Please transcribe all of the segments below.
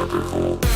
Herbivore.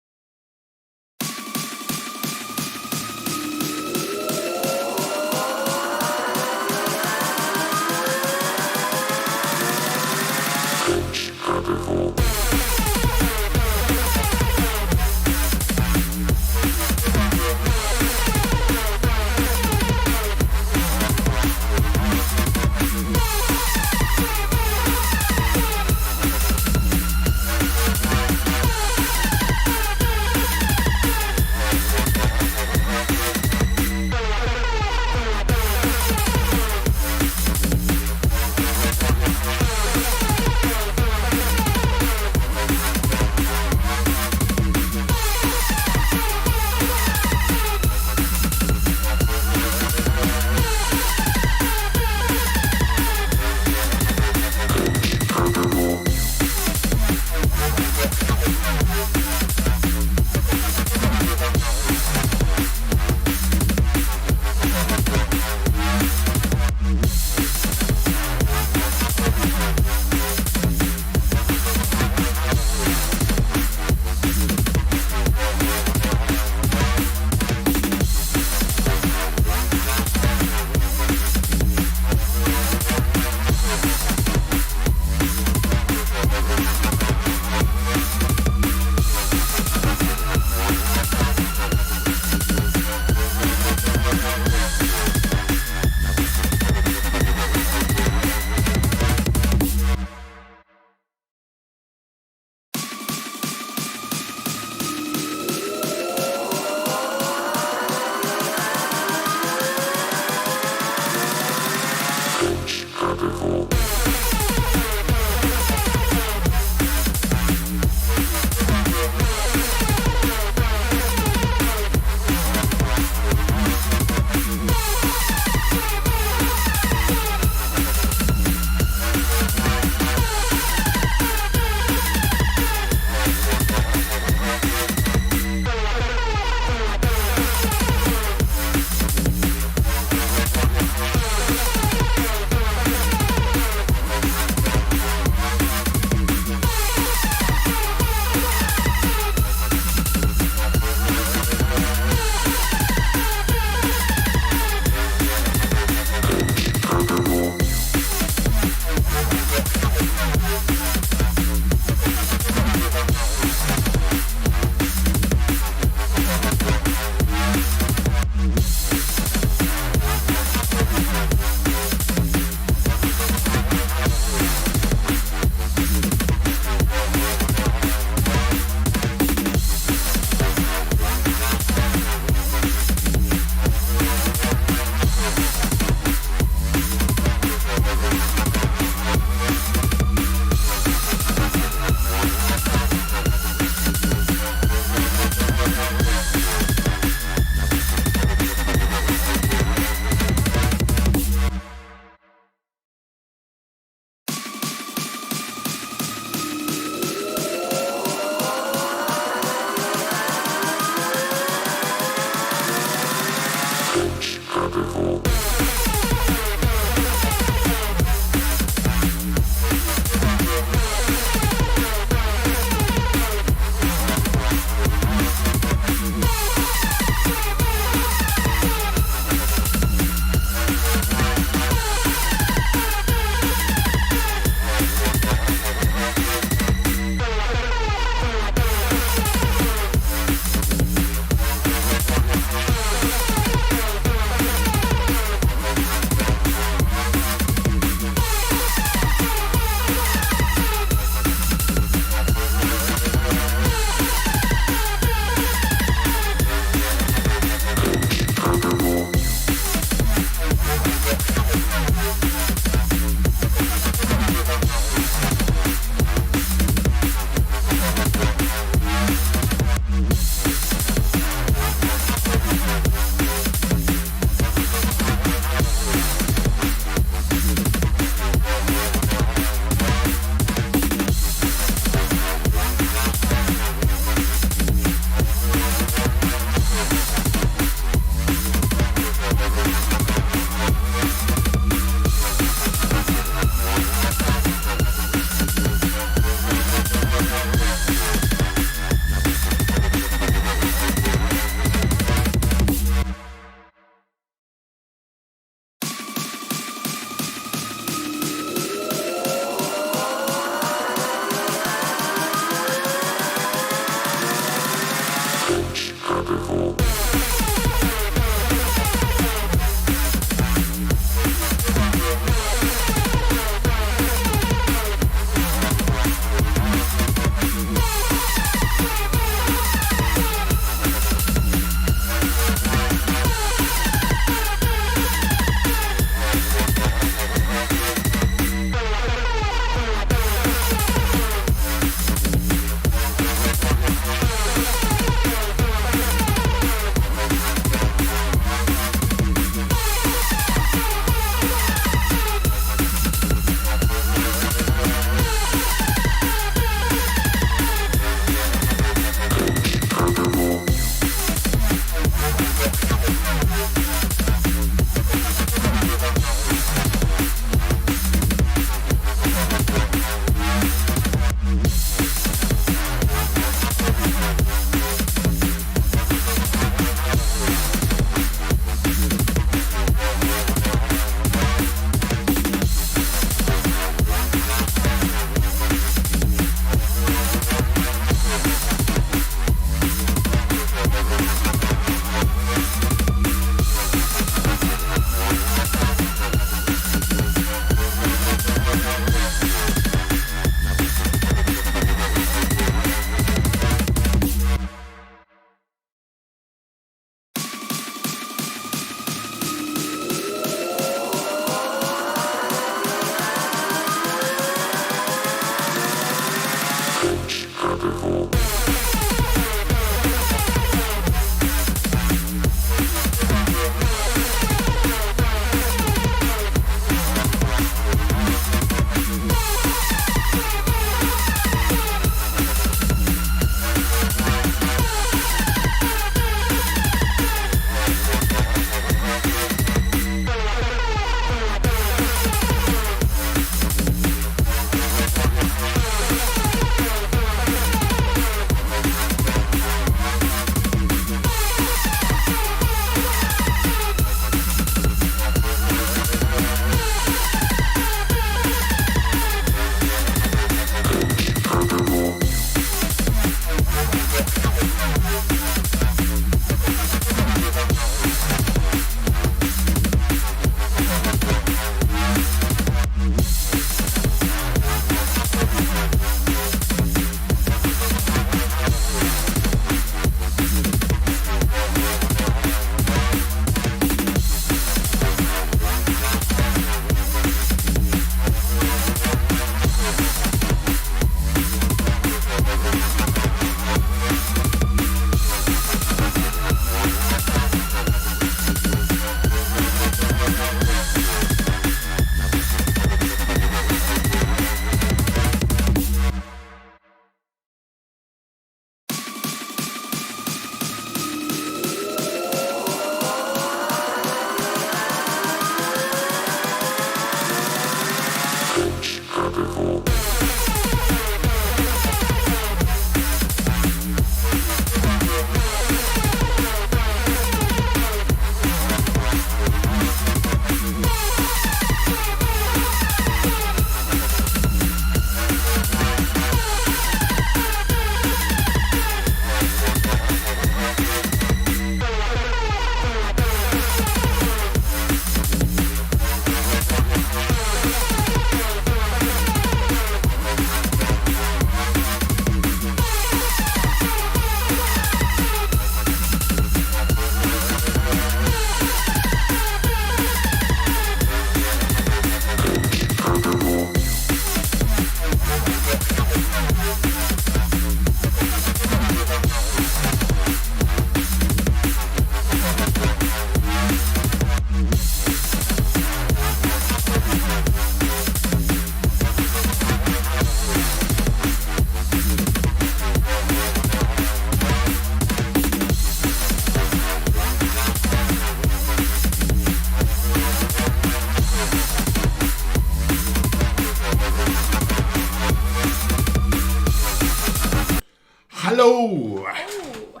Hello! Oh.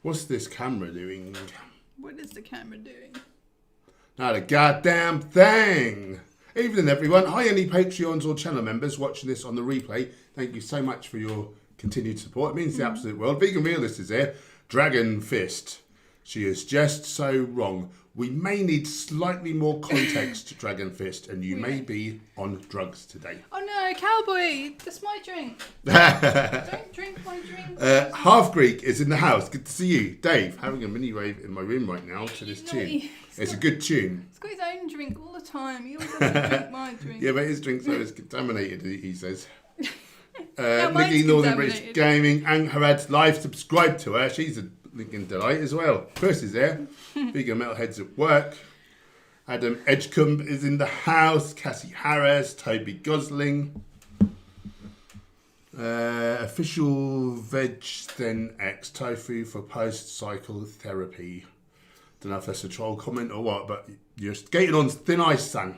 What's this camera doing? What is the camera doing? Not a goddamn thing! Evening everyone. Hi any Patreons or channel members watching this on the replay. Thank you so much for your continued support. It means the absolute world. Vegan Realist is here. Dragon Fist. She is just so wrong. We may need slightly more context, Dragon Fist, and you may be on drugs today. Oh no, cowboy! That's my drink. Don't drink my drink. Half Greek is in the house. Good to see you. Dave, having a mini rave in my room right now to this tune. It's a good tune. He's got his own drink all the time. He always has to drink my drink. Yeah, but his drink's always contaminated, he says. Mine's Nikki Northern British contaminated. Gaming, Angerad's live, subscribe to her. She's a Lincoln delight as well. Chris is there. Bigger Metalheads at work. Adam Edgecombe is in the house. Cassie Harris, Toby Gosling. Official Veg Then X Tofu for post-cycle therapy. Don't know if that's a troll comment or what, but you're skating on thin ice, son.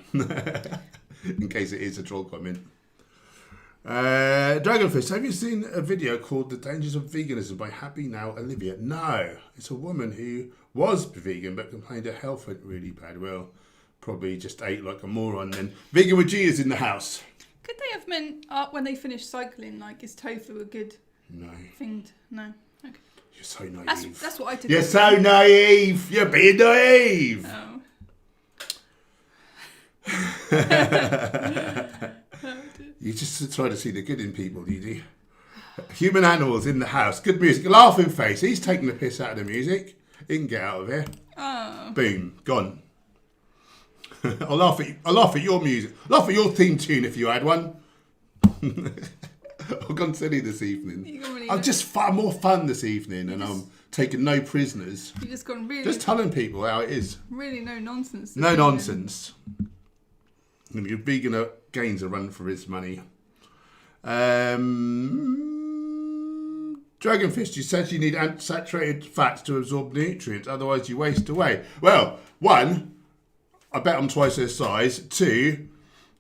In case it is a troll comment. Dragonfish, have you seen a video called The Dangers of Veganism by Happy Now Olivia? No. It's a woman who was vegan but complained her health went really bad. Well, probably just ate like a moron then. Vegan with G is in the house. Could they have meant when they finished cycling, like, is tofu a good thing? No. Okay. You're so naive. That's what I did. You're so naive. You're being naive. Oh. You just try to see the good in people, you do. Human Animals in the house. Good music. Laughing Face. He's taking the piss out of the music. He can get out of here. Oh. Boom. Gone. I'll laugh at your music. Laugh at your theme tune if you had one. I've gone silly this evening. I'm just more fun this evening, and I'm taking no prisoners. You've just gone really... Just telling people how it is. Really no nonsense. No nonsense. Your vegan gains a run for his money. Dragonfist, you said you need unsaturated fats to absorb nutrients, otherwise you waste away. Well, one, I bet I'm twice their size. Two,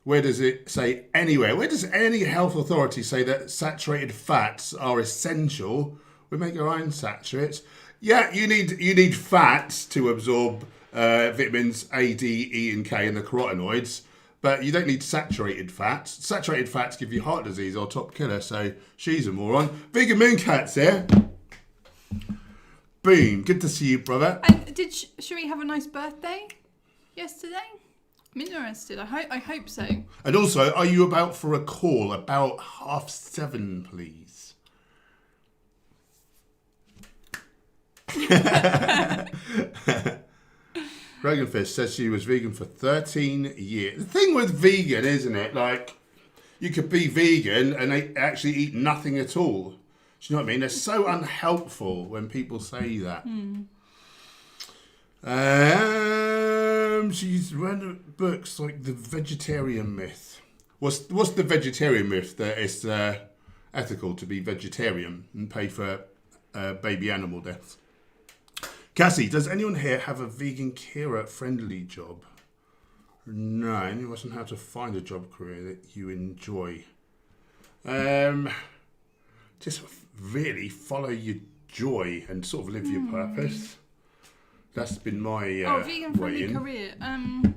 where does it say anywhere? Where does any health authority say that saturated fats are essential? We make our own saturates. Yeah, you need fats to absorb vitamins A, D, E, and K, and the carotenoids. But you don't need saturated fats. Saturated fats give you heart disease or top killer, so she's a moron. Vegan Mooncat's here. Boom. Good to see you, brother. And did Sheree have a nice birthday yesterday? I'm interested. I hope so. And also, are you about for a call about 7:30, please? Dragonfish says she was vegan for 13 years. The thing with vegan, isn't it? Like, you could be vegan and they actually eat nothing at all. Do you know what I mean? They're so unhelpful when people say that. She's read books like The Vegetarian Myth. What's the vegetarian myth? That it's ethical to be vegetarian and pay for baby animal deaths. Cassie, does anyone here have a vegan carer-friendly job? No, anyone doesn't how to find a job career that you enjoy. Just really follow your joy and sort of live your purpose. That's been my vegan-friendly career. I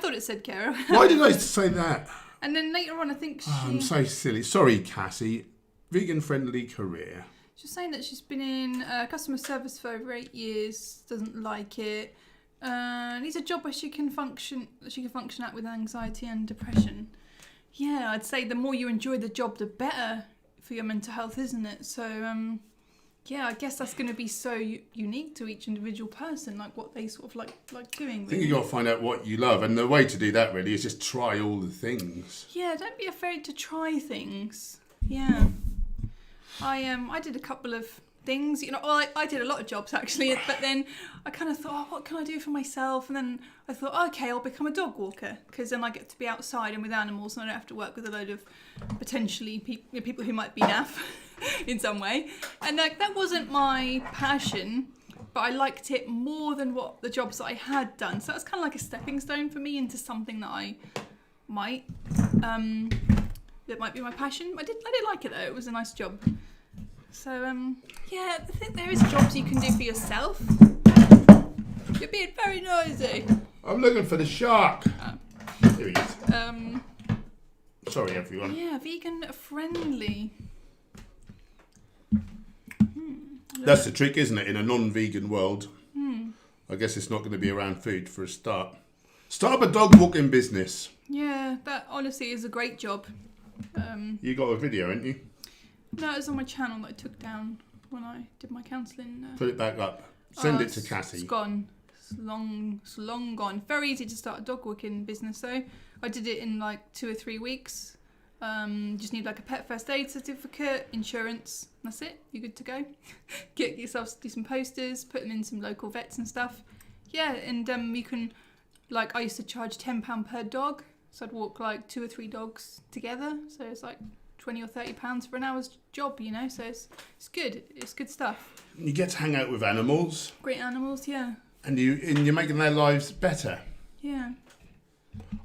thought it said carer. Why did I say that? And then later on, I think she... I'm so silly. Sorry, Cassie. Vegan-friendly career. She's saying that she's been in customer service for over 8 years, doesn't like it. Needs a job where she can function out with anxiety and depression. Yeah, I'd say the more you enjoy the job, the better for your mental health, isn't it? So, I guess that's going to be so unique to each individual person, like what they sort of like doing. I think you got to find out what you love, and the way to do that really is just try all the things. Yeah, don't be afraid to try things. Yeah. I did a couple of things, I did a lot of jobs actually, but then I kind of thought, what can I do for myself? And then I thought, okay, I'll become a dog walker, because then I get to be outside and with animals and I don't have to work with a load of potentially people who might be naff in some way. And that wasn't my passion, but I liked it more than what the jobs that I had done. So that's kind of like a stepping stone for me into something that I might... that might be my passion. I did like it though. It was a nice job. So I think there is jobs you can do for yourself. You're being very noisy. I'm looking for the shark. Here he is. Sorry, everyone. Yeah, vegan friendly. That's the trick, isn't it? In a non-vegan world, I guess it's not going to be around food for a start. Start up a dog walking business. Yeah, that honestly is a great job. You got a video, haven't you? No, it's on my channel that I took down when I did my counselling. Put it back up. Send it to Cassie. It's gone. It's long gone. Very easy to start a dog walking business though. I did it in like 2 or 3 weeks. Just need like a pet first aid certificate, insurance. That's it. You're good to go. Get yourself decent posters, put them in some local vets and stuff. Yeah, and you can, like, I used to charge £10 per dog, so I'd walk like 2 or 3 dogs together. So it's like £20 or £30 for an hour's job, you know. So it's good. It's good stuff. You get to hang out with animals. Great animals, yeah. And you're making their lives better. Yeah.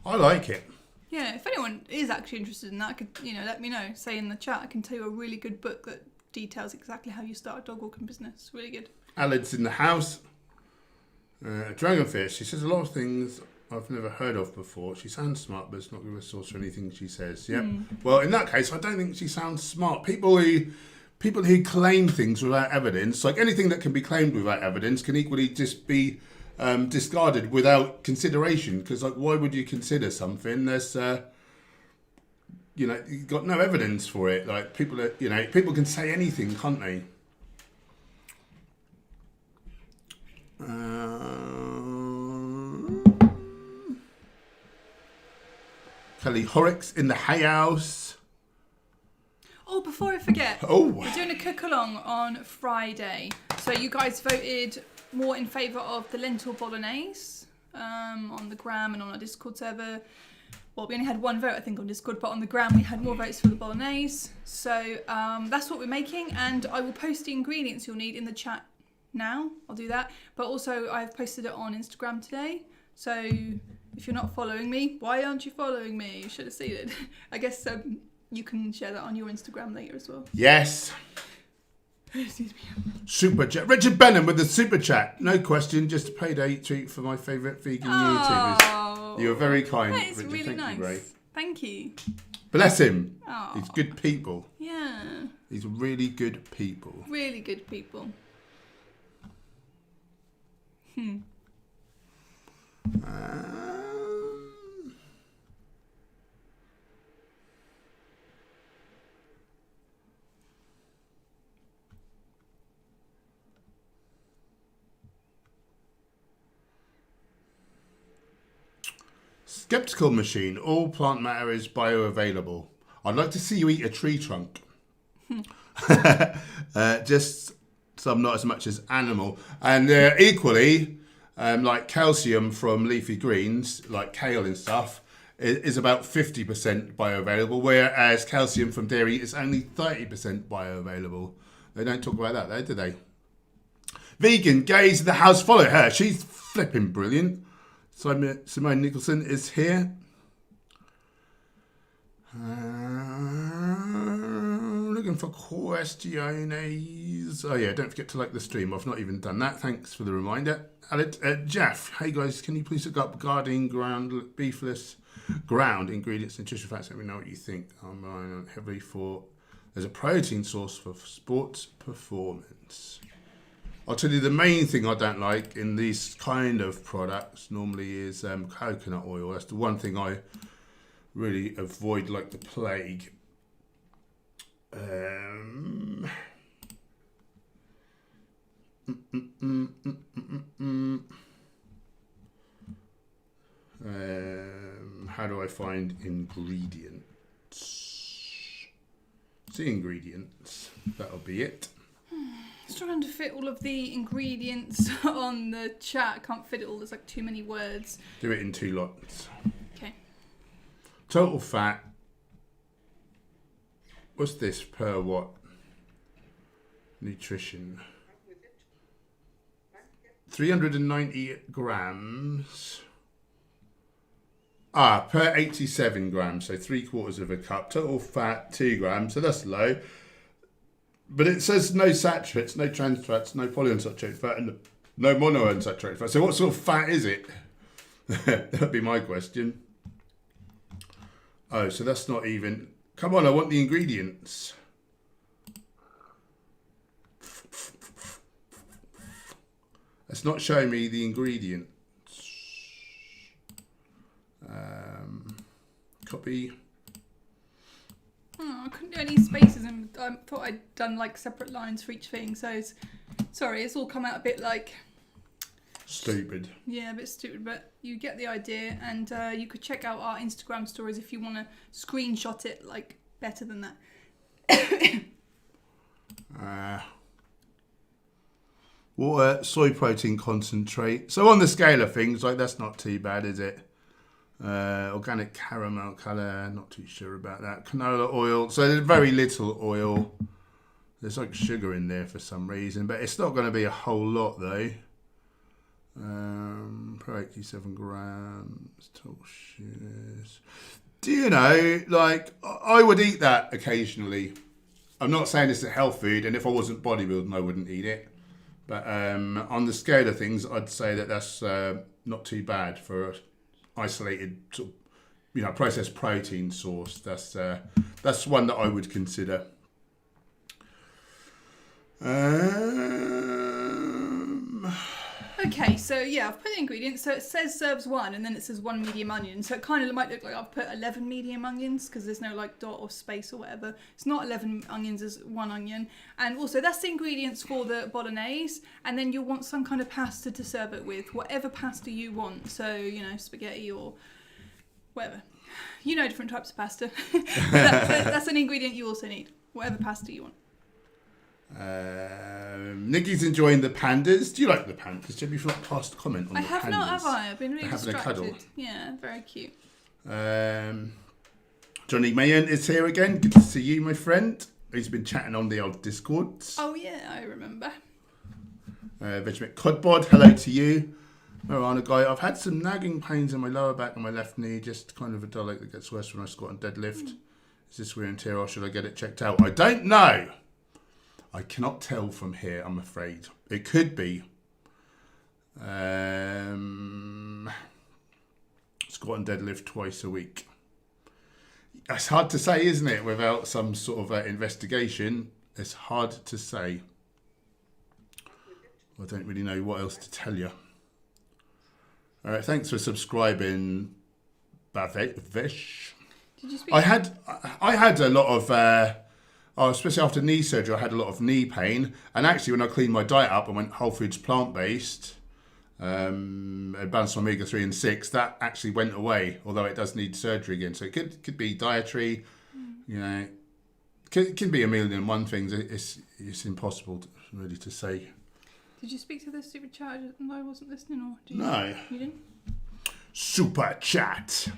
I like it. Yeah, if anyone is actually interested in that, I could, let me know. Say in the chat, I can tell you a really good book that details exactly how you start a dog walking business. Really good. Alan's in the house. Dragonfish. She says a lot of things I've never heard of before. She sounds smart, but it's not going to source for anything she says. Yep. Well, in that case, I don't think she sounds smart. People who claim things without evidence, like anything that can be claimed without evidence, can equally just be discarded without consideration. Because, like, why would you consider something that's you've got no evidence for it? Like, people can say anything, can't they? Kelly Horrocks in the hay house. Oh, before I forget, we're doing a cook-along on Friday. So you guys voted more in favour of the lentil bolognese on the gram and on our Discord server. Well, we only had 1 vote, I think, on Discord, but on the gram we had more votes for the bolognese. So that's what we're making, and I will post the ingredients you'll need in the chat now. I'll do that. But also, I've posted it on Instagram today. So if you're not following me, why aren't you following me? You should have seen it. I guess you can share that on your Instagram later as well. Yes. Excuse me. Super chat. Richard Benham with the super chat. No question, just a payday treat for my favourite vegan YouTubers. You are very kind, that is Richard. really Thank nice. you, Ray. Thank you. Bless him. Aww. He's good people. Yeah. He's really good people. Really good people. Skeptical machine. All plant matter is bioavailable. I'd like to see you eat a tree trunk. Just some, not as much as animal. And equally, like calcium from leafy greens, like kale and stuff, is about 50% bioavailable, whereas calcium from dairy is only 30% bioavailable. They don't talk about that, though, do they? Vegan, gays in the house, follow her. She's flipping brilliant. Simone Nicholson is here. Looking for questions. Oh yeah, don't forget to like the stream. I've not even done that. Thanks for the reminder. Jeff, hey guys, can you please look up gardening ground beefless ground ingredients, nutrition facts? Let me know what you think. I'm relying on heavily for as a protein source for sports performance. I'll tell you the main thing I don't like in these kind of products normally is coconut oil. That's the one thing I really avoid like the plague. How do I find ingredients? See ingredients. That'll be it. Trying to fit all of the ingredients on the chat. I can't fit it all. There's like too many words. Do it in 2 lots. Okay. Total fat. What's this per what? Nutrition. 390 grams. Per 87 grams. So 3/4 of a cup. Total fat 2 grams. So that's low. But it says no saturates, no trans fats, no polyunsaturated fat, and no monounsaturated fat. So what sort of fat is it? That'd be my question. Oh, so that's not even... Come on, I want the ingredients. It's not showing me the ingredients. Copy. Oh, I couldn't do any spaces, and I thought I'd done like separate lines for each thing. So it's all come out a bit like stupid. Yeah, a bit stupid, but you get the idea. And you could check out our Instagram stories if you want to screenshot it like better than that. Water, soy protein concentrate. So on the scale of things, like that's not too bad, is it? Organic caramel colour, not too sure about that. Canola oil, so there's very little oil. There's like sugar in there for some reason, but it's not going to be a whole lot though. Per 87 grams, total sugars. Do you know, like, I would eat that occasionally. I'm not saying it's a health food, and if I wasn't bodybuilding, I wouldn't eat it. But on the scale of things, I'd say that that's not too bad for an isolated, sort of, processed protein source. That's one that I would consider. Okay, so yeah, I've put the ingredients. So it says serves 1, and then it says 1 medium onion. So it kind of might look like I've put 11 medium onions because there's no like dot or space or whatever. It's not 11 onions, it's 1 onion. And also that's the ingredients for the bolognese. And then you'll want some kind of pasta to serve it with, whatever pasta you want. So, spaghetti or whatever. Different types of pasta. That's an ingredient you also need, whatever pasta you want. Nikki's enjoying the pandas. Do you like the pandas? Have you passed a comment on the pandas? I have not, have I? I've been really having distracted. a cuddle. Yeah, very cute. Johnny Mayen is here again. Good to see you, my friend. He's been chatting on the old Discords. Oh yeah, I remember. Vegemite Codbod, hello to you. Mariana Guy, I've had some nagging pains in my lower back and my left knee, just kind of a dull ache that gets worse when I squat and deadlift. Is this wear and tear or should I get it checked out? I don't know. I cannot tell from here, I'm afraid. It could be. Squat and deadlift twice a week. It's hard to say, isn't it? Without some sort of investigation, it's hard to say. I don't really know what else to tell you. All right, thanks for subscribing, Bavesh. Did you speak? I had a lot of... especially after knee surgery, I had a lot of knee pain. And actually, when I cleaned my diet up and went whole foods plant-based, and balanced my omega-3 and 6, that actually went away, although it does need surgery again. So it could be dietary, can be a million and one things. It's impossible really to say. Did you speak to the super chat and I wasn't listening, or did you? No. You didn't? Super chat.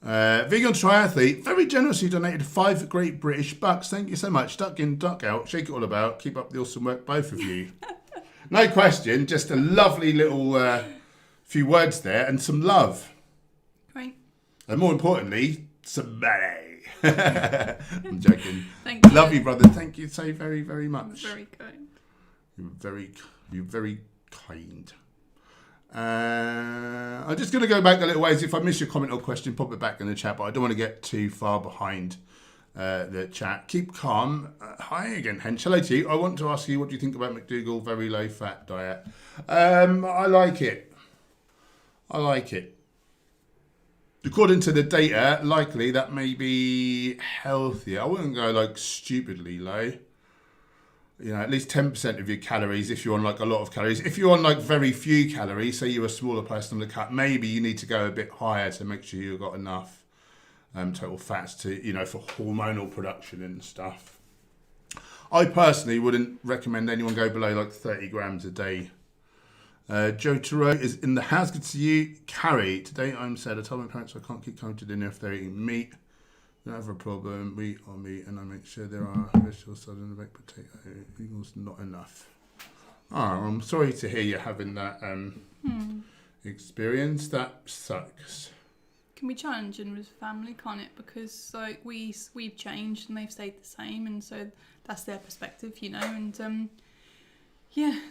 Vegan triathlete very generously donated 5 Great British bucks. Thank you so much. Duck in, duck out. Shake it all about. Keep up the awesome work, both of you. No question. Just a lovely little few words there and some love. Great. And more importantly, some money. I'm joking. Thank you. Love you, brother. Thank you so very, very much. Very kind. You're very kind. I'm just going to go back a little ways. If I miss your comment or question, pop it back in the chat, but I don't want to get too far behind the chat. Keep calm. Hi again, Hench. Hello to you. I want to ask you, what do you think about McDougall very low fat diet? I like it. According to the data, likely that may be healthier. I wouldn't go like stupidly low. At least 10% of your calories if you're on like a lot of calories. If you're on like very few calories, say you're a smaller person on the cut, maybe you need to go a bit higher to make sure you've got enough total fats to, for hormonal production and stuff. I personally wouldn't recommend anyone go below like 30 grams a day. Joe Thoreau is in the house. Good to see you. Carrie, today I'm sad. I told my parents I can't keep coming to dinner if they're eating meat. Don't have a problem. Wheat or meat, and I make sure there are vegetables, salad, and baked potato. Equals not enough. Oh, I'm sorry to hear you're having that experience. That sucks. Can be challenging with family, can't it? Because like we've changed and they've stayed the same, and so that's their perspective, and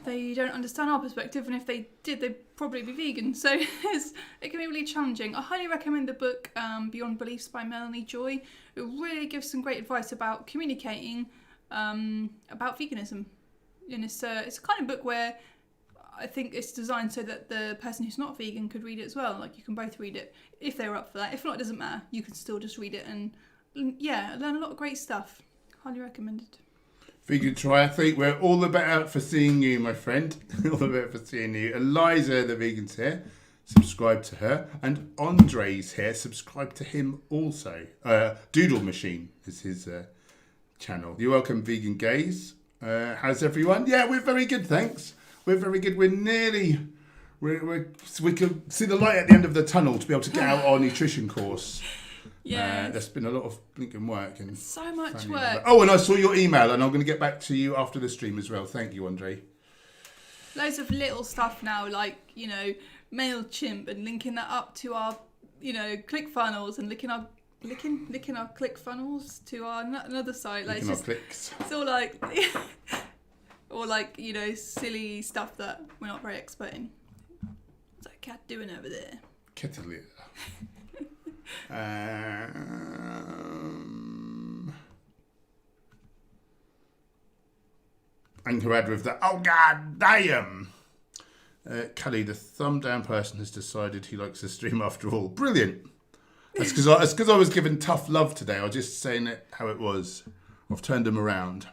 they don't understand our perspective, and if they did, they'd probably be vegan. So it can be really challenging. I highly recommend the book Beyond Beliefs by Melanie Joy. It really gives some great advice about communicating about veganism. And it's a kind of book where I think it's designed so that the person who's not vegan could read it as well. Like you can both read it if they're up for that. If not, it doesn't matter. You can still just read it and learn a lot of great stuff. Highly recommended. Vegan triathlete, we're all the better for seeing you, my friend. All the better for seeing you. Eliza, the vegan's here. Subscribe to her. And Andre's here. Subscribe to him also. Doodle Machine is his channel. You're welcome, Vegan Gaze. How's everyone? Yeah, we're very good, thanks. We're very good. We're nearly... We can see the light at the end of the tunnel to be able to get out our nutrition course. Yeah. There's been a lot of blinking work. And so much work. Oh, and I saw your email, and I'm going to get back to you after the stream as well. Thank you, Andre. Loads of little stuff now, like, MailChimp and linking that up to our, ClickFunnels and linking our ClickFunnels to our another site. Like, Linking our clicks. It's all like, or like, silly stuff that we're not very expert in. What's that cat doing over there? Kettler. Anchor ad with the oh god damn. Kelly, the thumb down person, has decided he likes the stream after all. Brilliant. That's because I was given tough love today. I was just saying it how it was. I've turned him around.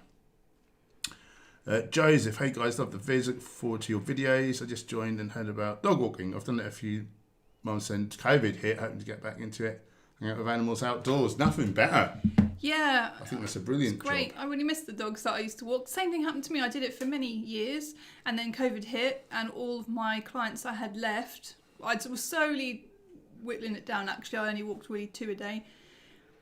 Joseph, hey guys, love the vids. Look forward to your videos. I just joined and heard about dog walking. I've done it a few months since COVID hit, hoping to get back into it. Hang out with animals outdoors. Nothing better. Yeah. I think that's a brilliant great. job. I really miss the dogs that I used to walk. Same thing happened to me. I did it for many years, and then COVID hit, and all of my clients I had left, I was slowly whittling it down. Actually, I only walked really 2 a day.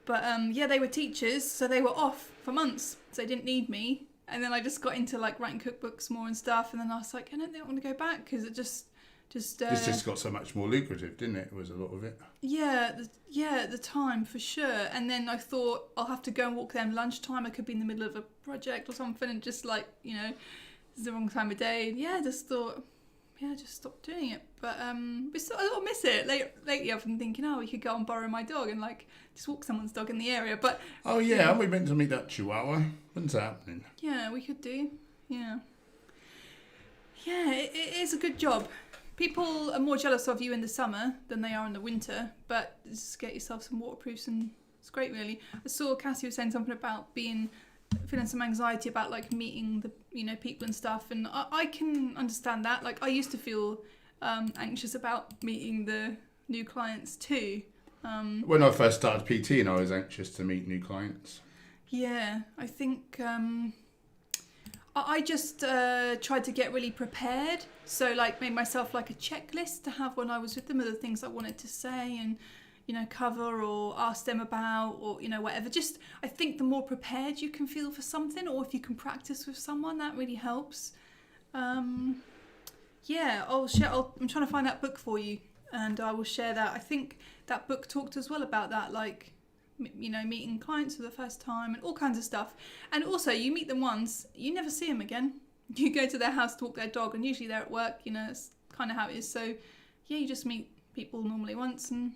But they were teachers, so they were off for months, so they didn't need me. And then I just got into like writing cookbooks more and stuff, and then I was like, I don't think I want to go back because it just this just got so much more lucrative, didn't it? It was a lot of it. Yeah, at the time for sure. And then I thought I'll have to go and walk them lunchtime. I could be in the middle of a project or something, and just like it's the wrong time of day. And just thought, just stop doing it. But I don't miss it. Lately, I've been thinking, we could go and borrow my dog and like just walk someone's dog in the area. But oh yeah, aren't we meant to meet that Chihuahua? When's that happening? Yeah, we could do. Yeah, it is a good job. People are more jealous of you in the summer than they are in the winter, but just get yourself some waterproofs and it's great, really. I saw Cassie was saying something about feeling some anxiety about like meeting the people and stuff, and I can understand that. Like I used to feel anxious about meeting the new clients too. When I first started PTing, I was anxious to meet new clients. Yeah, I think I just tried to get really prepared. So like made myself like a checklist to have when I was with them of the things I wanted to say and, cover or ask them about or, whatever. Just, I think the more prepared you can feel for something, or if you can practice with someone, that really helps. I'm trying to find that book for you and I will share that. I think that book talked as well about that, like, meeting clients for the first time and all kinds of stuff. And also, you meet them once, you never see them again. You go to their house to walk their dog, and usually they're at work, it's kind of how it is. So, you just meet people normally once, and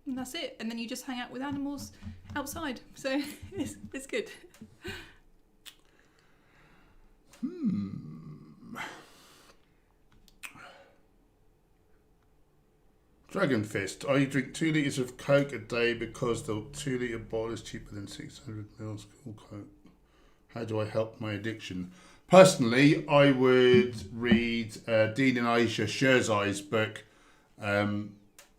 that's it. And then you just hang out with animals outside. So, it's good. Dragon Fist, I drink 2 litres of Coke a day because the 2 litre bottle is cheaper than 600 mils cool Coke. How do I help my addiction? Personally, I would read Dean and Aisha Sherzai's book, The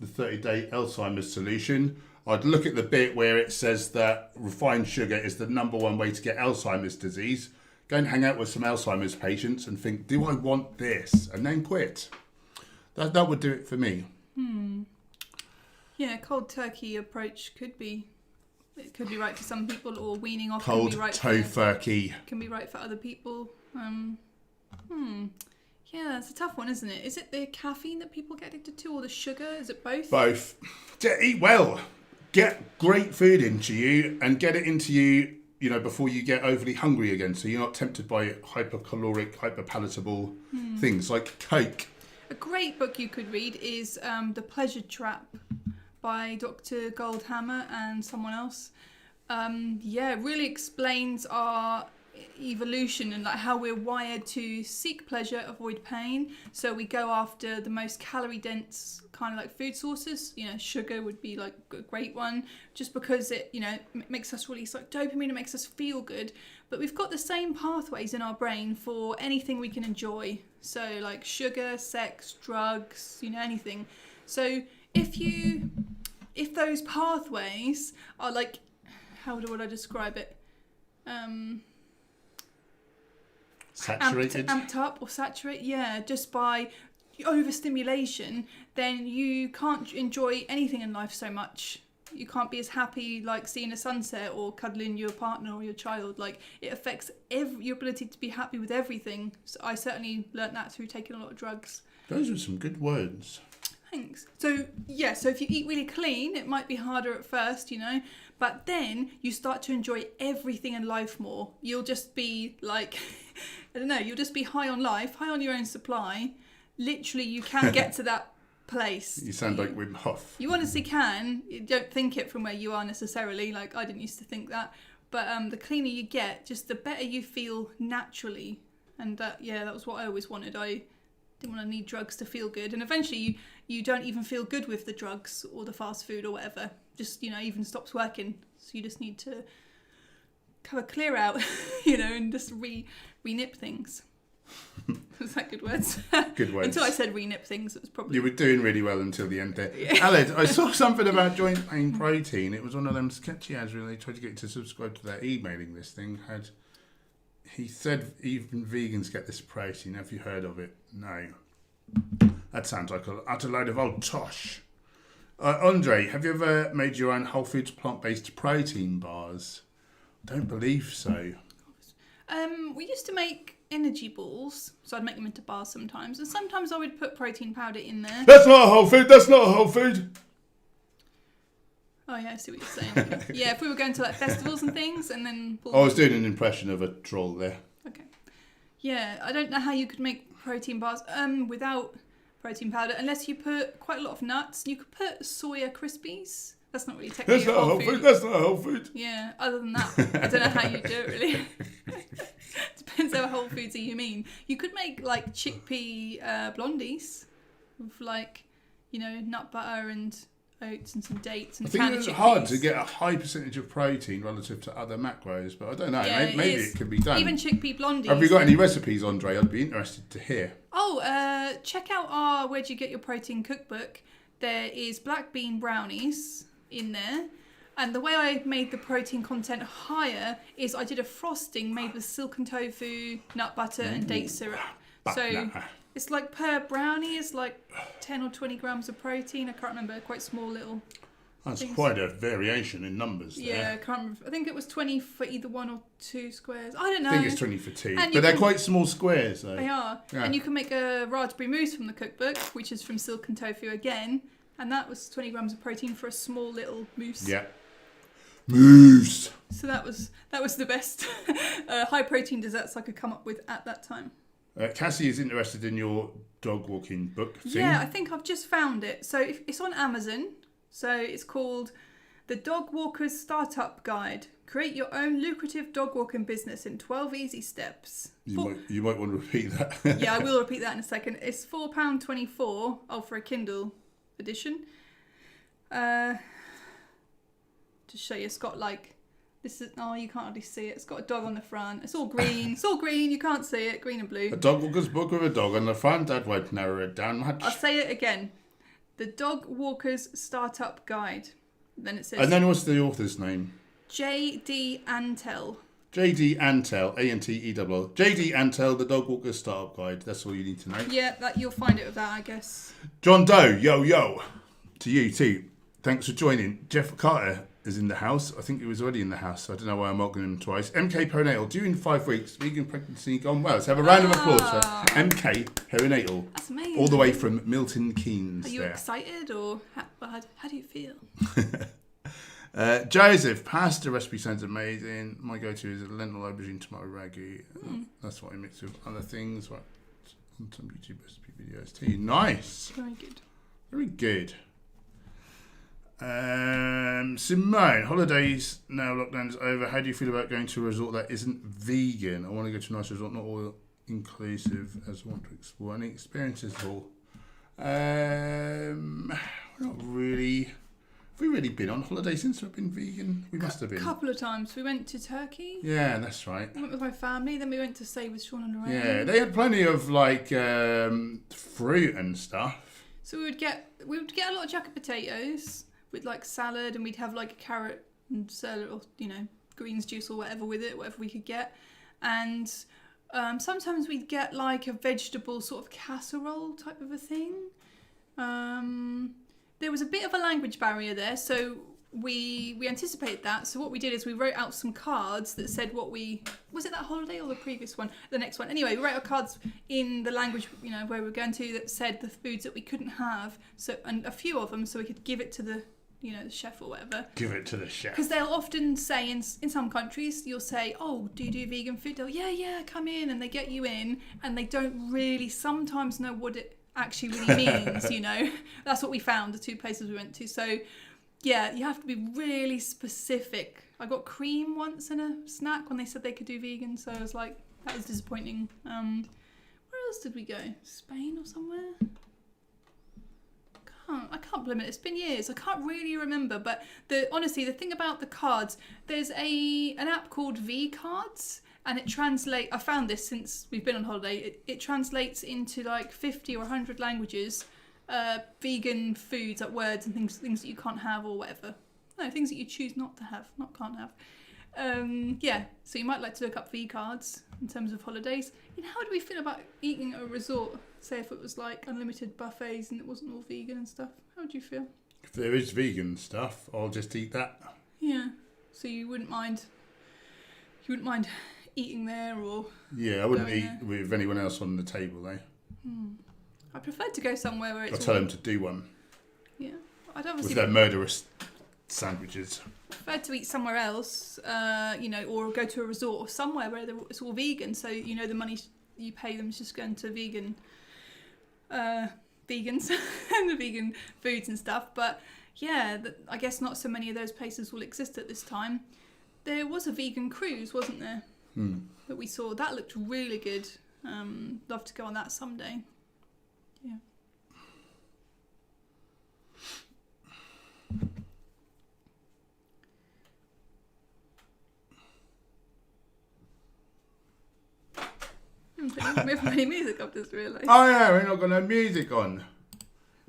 30-Day Alzheimer's Solution. I'd look at the bit where it says that refined sugar is the #1 way to get Alzheimer's disease. Go and hang out with some Alzheimer's patients and think, do I want this? And then quit. That would do it for me. Yeah, cold turkey approach could be right for some people, or weaning off Cold can be right tofurkey. Can be right for other people. Yeah, it's a tough one, isn't it? Is it the caffeine that people get addicted to, or the sugar? Is it both? Both. Eat well. Get great food into you and get it into you, before you get overly hungry again, so you're not tempted by hypercaloric, hyperpalatable things like Coke. A great book you could read is The Pleasure Trap by Dr. Goldhammer and someone else. It really explains our evolution and like how we're wired to seek pleasure, avoid pain. So we go after the most calorie dense kind of like food sources. You know, sugar would be like a great one, just because it, you know, makes us release like dopamine, it makes us feel good. But we've got the same pathways in our brain for anything we can enjoy. So like sugar, sex, drugs, you know, anything. So if those pathways are like, how would I describe it? Saturated? Amped up or saturated, yeah, just by overstimulation, then you can't enjoy anything in life so much. You can't be as happy like seeing a sunset or cuddling your partner or your child. Like, it affects your ability to be happy with everything. So I certainly learnt that through taking a lot of drugs. Those are some good words. Thanks. So, yeah, so if you eat really clean, it might be harder at first, you know, but then you start to enjoy everything in life more. You'll just be like, I don't know, you'll just be high on life, high on your own supply. Literally, you can get to that place. You sound like Wim Hof. You honestly can. You don't think it from where you are necessarily. Like, I didn't used to think that. But the cleaner you get, just the better you feel naturally. And that was what I always wanted. I didn't want to need drugs to feel good. And eventually you don't even feel good with the drugs or the fast food or whatever. Just, you know, even stops working. So you just need to have a clear out, you know, and just re-nip things. Was that good words? Good words. Until I said re-nip things, it was probably... You were doing really well until the end there. Yeah. Aled, I saw something about joint pain protein. It was one of them sketchy ads where they tried to get you to subscribe to their emailing list thing. He said even vegans get this protein. Have you heard of it? No. That sounds like an utter load of old tosh. Andre, have you ever made your own Whole Foods plant-based protein bars? Don't believe so. We used to make energy balls, so I'd make them into bars sometimes, and sometimes I would put protein powder in there. That's not a whole food. That's not a whole food. Oh yeah, I see what you're saying. Okay. Yeah, if we were going to like festivals and things, and then... I was doing an impression of a troll there. Okay. Yeah, I don't know how you could make protein bars without protein powder, unless you put quite a lot of nuts. You could put soya crispies. That's not really technically That's not a whole food. That's not a whole food. Yeah, other than that, I don't know how you do it really. Depends how whole foodsy you mean. You could make like chickpea blondies with like, you know, nut butter and oats and some dates and I think it's hard to get a high percentage of protein relative to other macros, but I don't know. Yeah, maybe it could be done. Even chickpea blondies. Have you got any recipes, Andre? I'd be interested to hear. Oh, check out our Where'd You Get Your Protein cookbook. There is black bean brownies in there. And the way I made the protein content higher is I did a frosting made with silken tofu, nut butter, and date syrup. So it's like per brownie is like 10 or 20 grams of protein. I can't remember. Quite small little. That's things. Quite a variation in numbers there. Yeah, I can't remember. I think it was 20 for either 1 or 2 squares. I don't know. I think it's 20 for 2. And But they're quite small squares, though. They are. Yeah. And you can make a raspberry mousse from the cookbook, which is from silken tofu again. And that was 20 grams of protein for a small little mousse. Yeah. Mousse. So that was the best high protein desserts I could come up with at that time. Cassie is interested in your dog walking book thing. Yeah, I think I've just found it. So it's on Amazon. So it's called The Dog Walker's Startup Guide. Create your own lucrative dog walking business in 12 easy steps. You might want to repeat that. Yeah, I will repeat that in a second. It's £4.24 for a Kindle edition. To show you, it's got like this is you can't hardly see it. It's got a dog on the front. It's all green. It's all green. You can't see it. Green and blue. A dog walker's book with a dog on the front. That won't narrow it down much. I'll say it again. The Dog Walker's Startup Guide. Then it says. And then what's the author's name? J.D. Antel. J.D. Antel, A-N-T-E-L-L. J.D. Antel, The Dog Walker's Startup Guide. That's all you need to know. Yeah, you'll find it with that, I guess. John Doe, yo. To you too. Thanks for joining. Jeff Carter is in the house. I think he was already in the house, so I don't know why I'm welcoming him twice. MK Perinatal, due in 5 weeks. Vegan pregnancy gone well. Let's have a round of applause for MK Perinatal. That's amazing. All the way from Milton Keynes. Are you excited or how do you feel? Joseph, pasta recipe sounds amazing. My go-to is a lentil aubergine tomato ragu. That's what I mix with other things. Right. On some YouTube recipe videos too. Nice. Very good. Very good. Simone, holidays now, lockdown's over. How do you feel about going to a resort that isn't vegan? I want to go to a nice resort, not all inclusive, as I want to explore any experiences at all. Not really. Have we really been on holiday since we've been vegan? We must have been. A couple of times. We went to Turkey. Yeah, that's right. I went with my family. Then we went to stay with Sean and Lorraine. Yeah, they had plenty of like fruit and stuff. So we would get a lot of jacket potatoes with like salad, and we'd have like a carrot and salad, or greens juice or whatever with it, whatever we could get. And sometimes we'd get like a vegetable sort of casserole type of a thing. There was a bit of a language barrier there, so we anticipated that. So what we did is we wrote out some cards that said was it that holiday or the previous one? The next one. Anyway, we wrote out cards in the language, where we were going to, that said the foods that we couldn't have. So, and a few of them, so we could give it to the, the chef or whatever. Give it to the chef. Because they'll often say in some countries, you'll say, oh, do you do vegan food? They'll, yeah, come in, and they get you in, and they don't really sometimes know what it actually really means, That's what we found, the two places we went to. So yeah, you have to be really specific. I got cream once in a snack when they said they could do vegan, so I was like, that was disappointing. Where else did we go? Spain or somewhere? I can't believe it. It's been years. I can't really remember. But honestly, the thing about the cards, there's an app called V Cards, and it translates. I found this since we've been on holiday. It translates into like 50 or 100 languages. Vegan foods, like words and things that you can't have or whatever. No, things that you choose not to have, not can't have. So you might like to look up V Cards in terms of holidays. And how do we feel about eating at a resort? Say if it was like unlimited buffets and it wasn't all vegan and stuff. How would you feel? If there is vegan stuff, I'll just eat that. Yeah. So you wouldn't mind eating there, or? Yeah, I wouldn't eat with anyone else on the table, though. I prefer to go somewhere where it's. I'll tell them to do one. Yeah, I'd obviously. With their murderous sandwiches. I prefer to eat somewhere else, or go to a resort or somewhere where it's all vegan. So the money you pay them is just going to vegans and the vegan foods and stuff. But yeah, I guess not so many of those places will exist at this time. There was a vegan cruise, wasn't there? That we saw. That looked really good. Love to go on that someday. Yeah. We haven't any music, I've just realised. Oh yeah, we're not got no music on.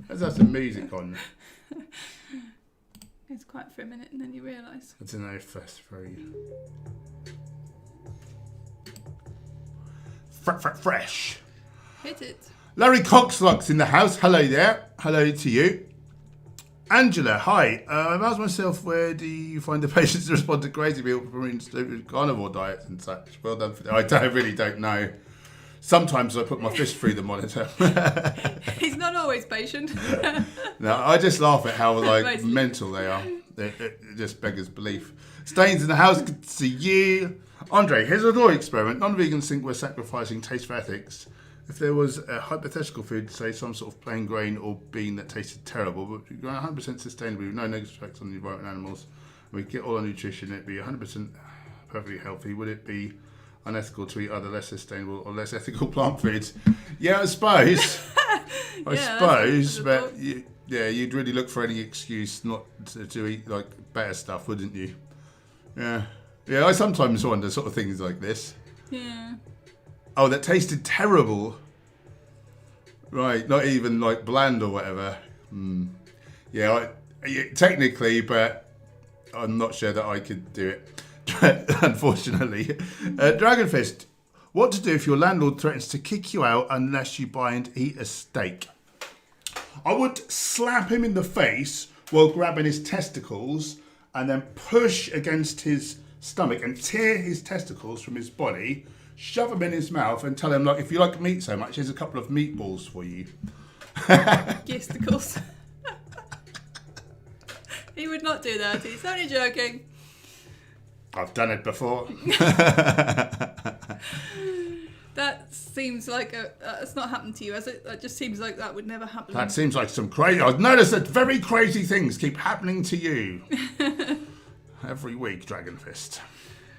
Let's have some music on. It's quiet for a minute and then you realise. I don't know if that's very... Fresh. Hit it. Larry Coxlock's in the house. Hello there. Hello to you. Angela, hi. I've asked myself, where do you find the patience to respond to crazy people promoting stupid carnivore diets and such? Well done for that. I really don't know. Sometimes I put my fist through the monitor. He's not always patient. No, I just laugh at how mental they are. It just beggars belief. Stains in the house, good to see you. Andre, here's a thought experiment. Non-vegans think we're sacrificing taste for ethics. If there was a hypothetical food, say some sort of plain grain or bean that tasted terrible, but 100% sustainable with no negative effects on the environment and animals, and we get all our nutrition, it'd be 100% perfectly healthy, would it be unethical to eat other less sustainable or less ethical plant foods? Yeah, I suppose. I suppose, but you'd really look for any excuse not to eat like better stuff, wouldn't you? Yeah. Yeah, I sometimes wonder sort of things like this. Yeah. Oh, that tasted terrible. Right, not even like bland or whatever. Yeah, technically, but I'm not sure that I could do it, unfortunately. Dragon Fist, what to do if your landlord threatens to kick you out unless you buy and eat a steak? I would slap him in the face while grabbing his testicles and then push against his stomach and tear his testicles from his body, shove them in his mouth and tell him, like, if you like meat so much, here's a couple of meatballs for you. Testicles. He would not do that. He's only joking. I've done it before. That seems like it's not happened to you, has it? That just seems like that would never happen. That seems like some crazy... I've noticed that very crazy things keep happening to you. Every week, Dragon Fist.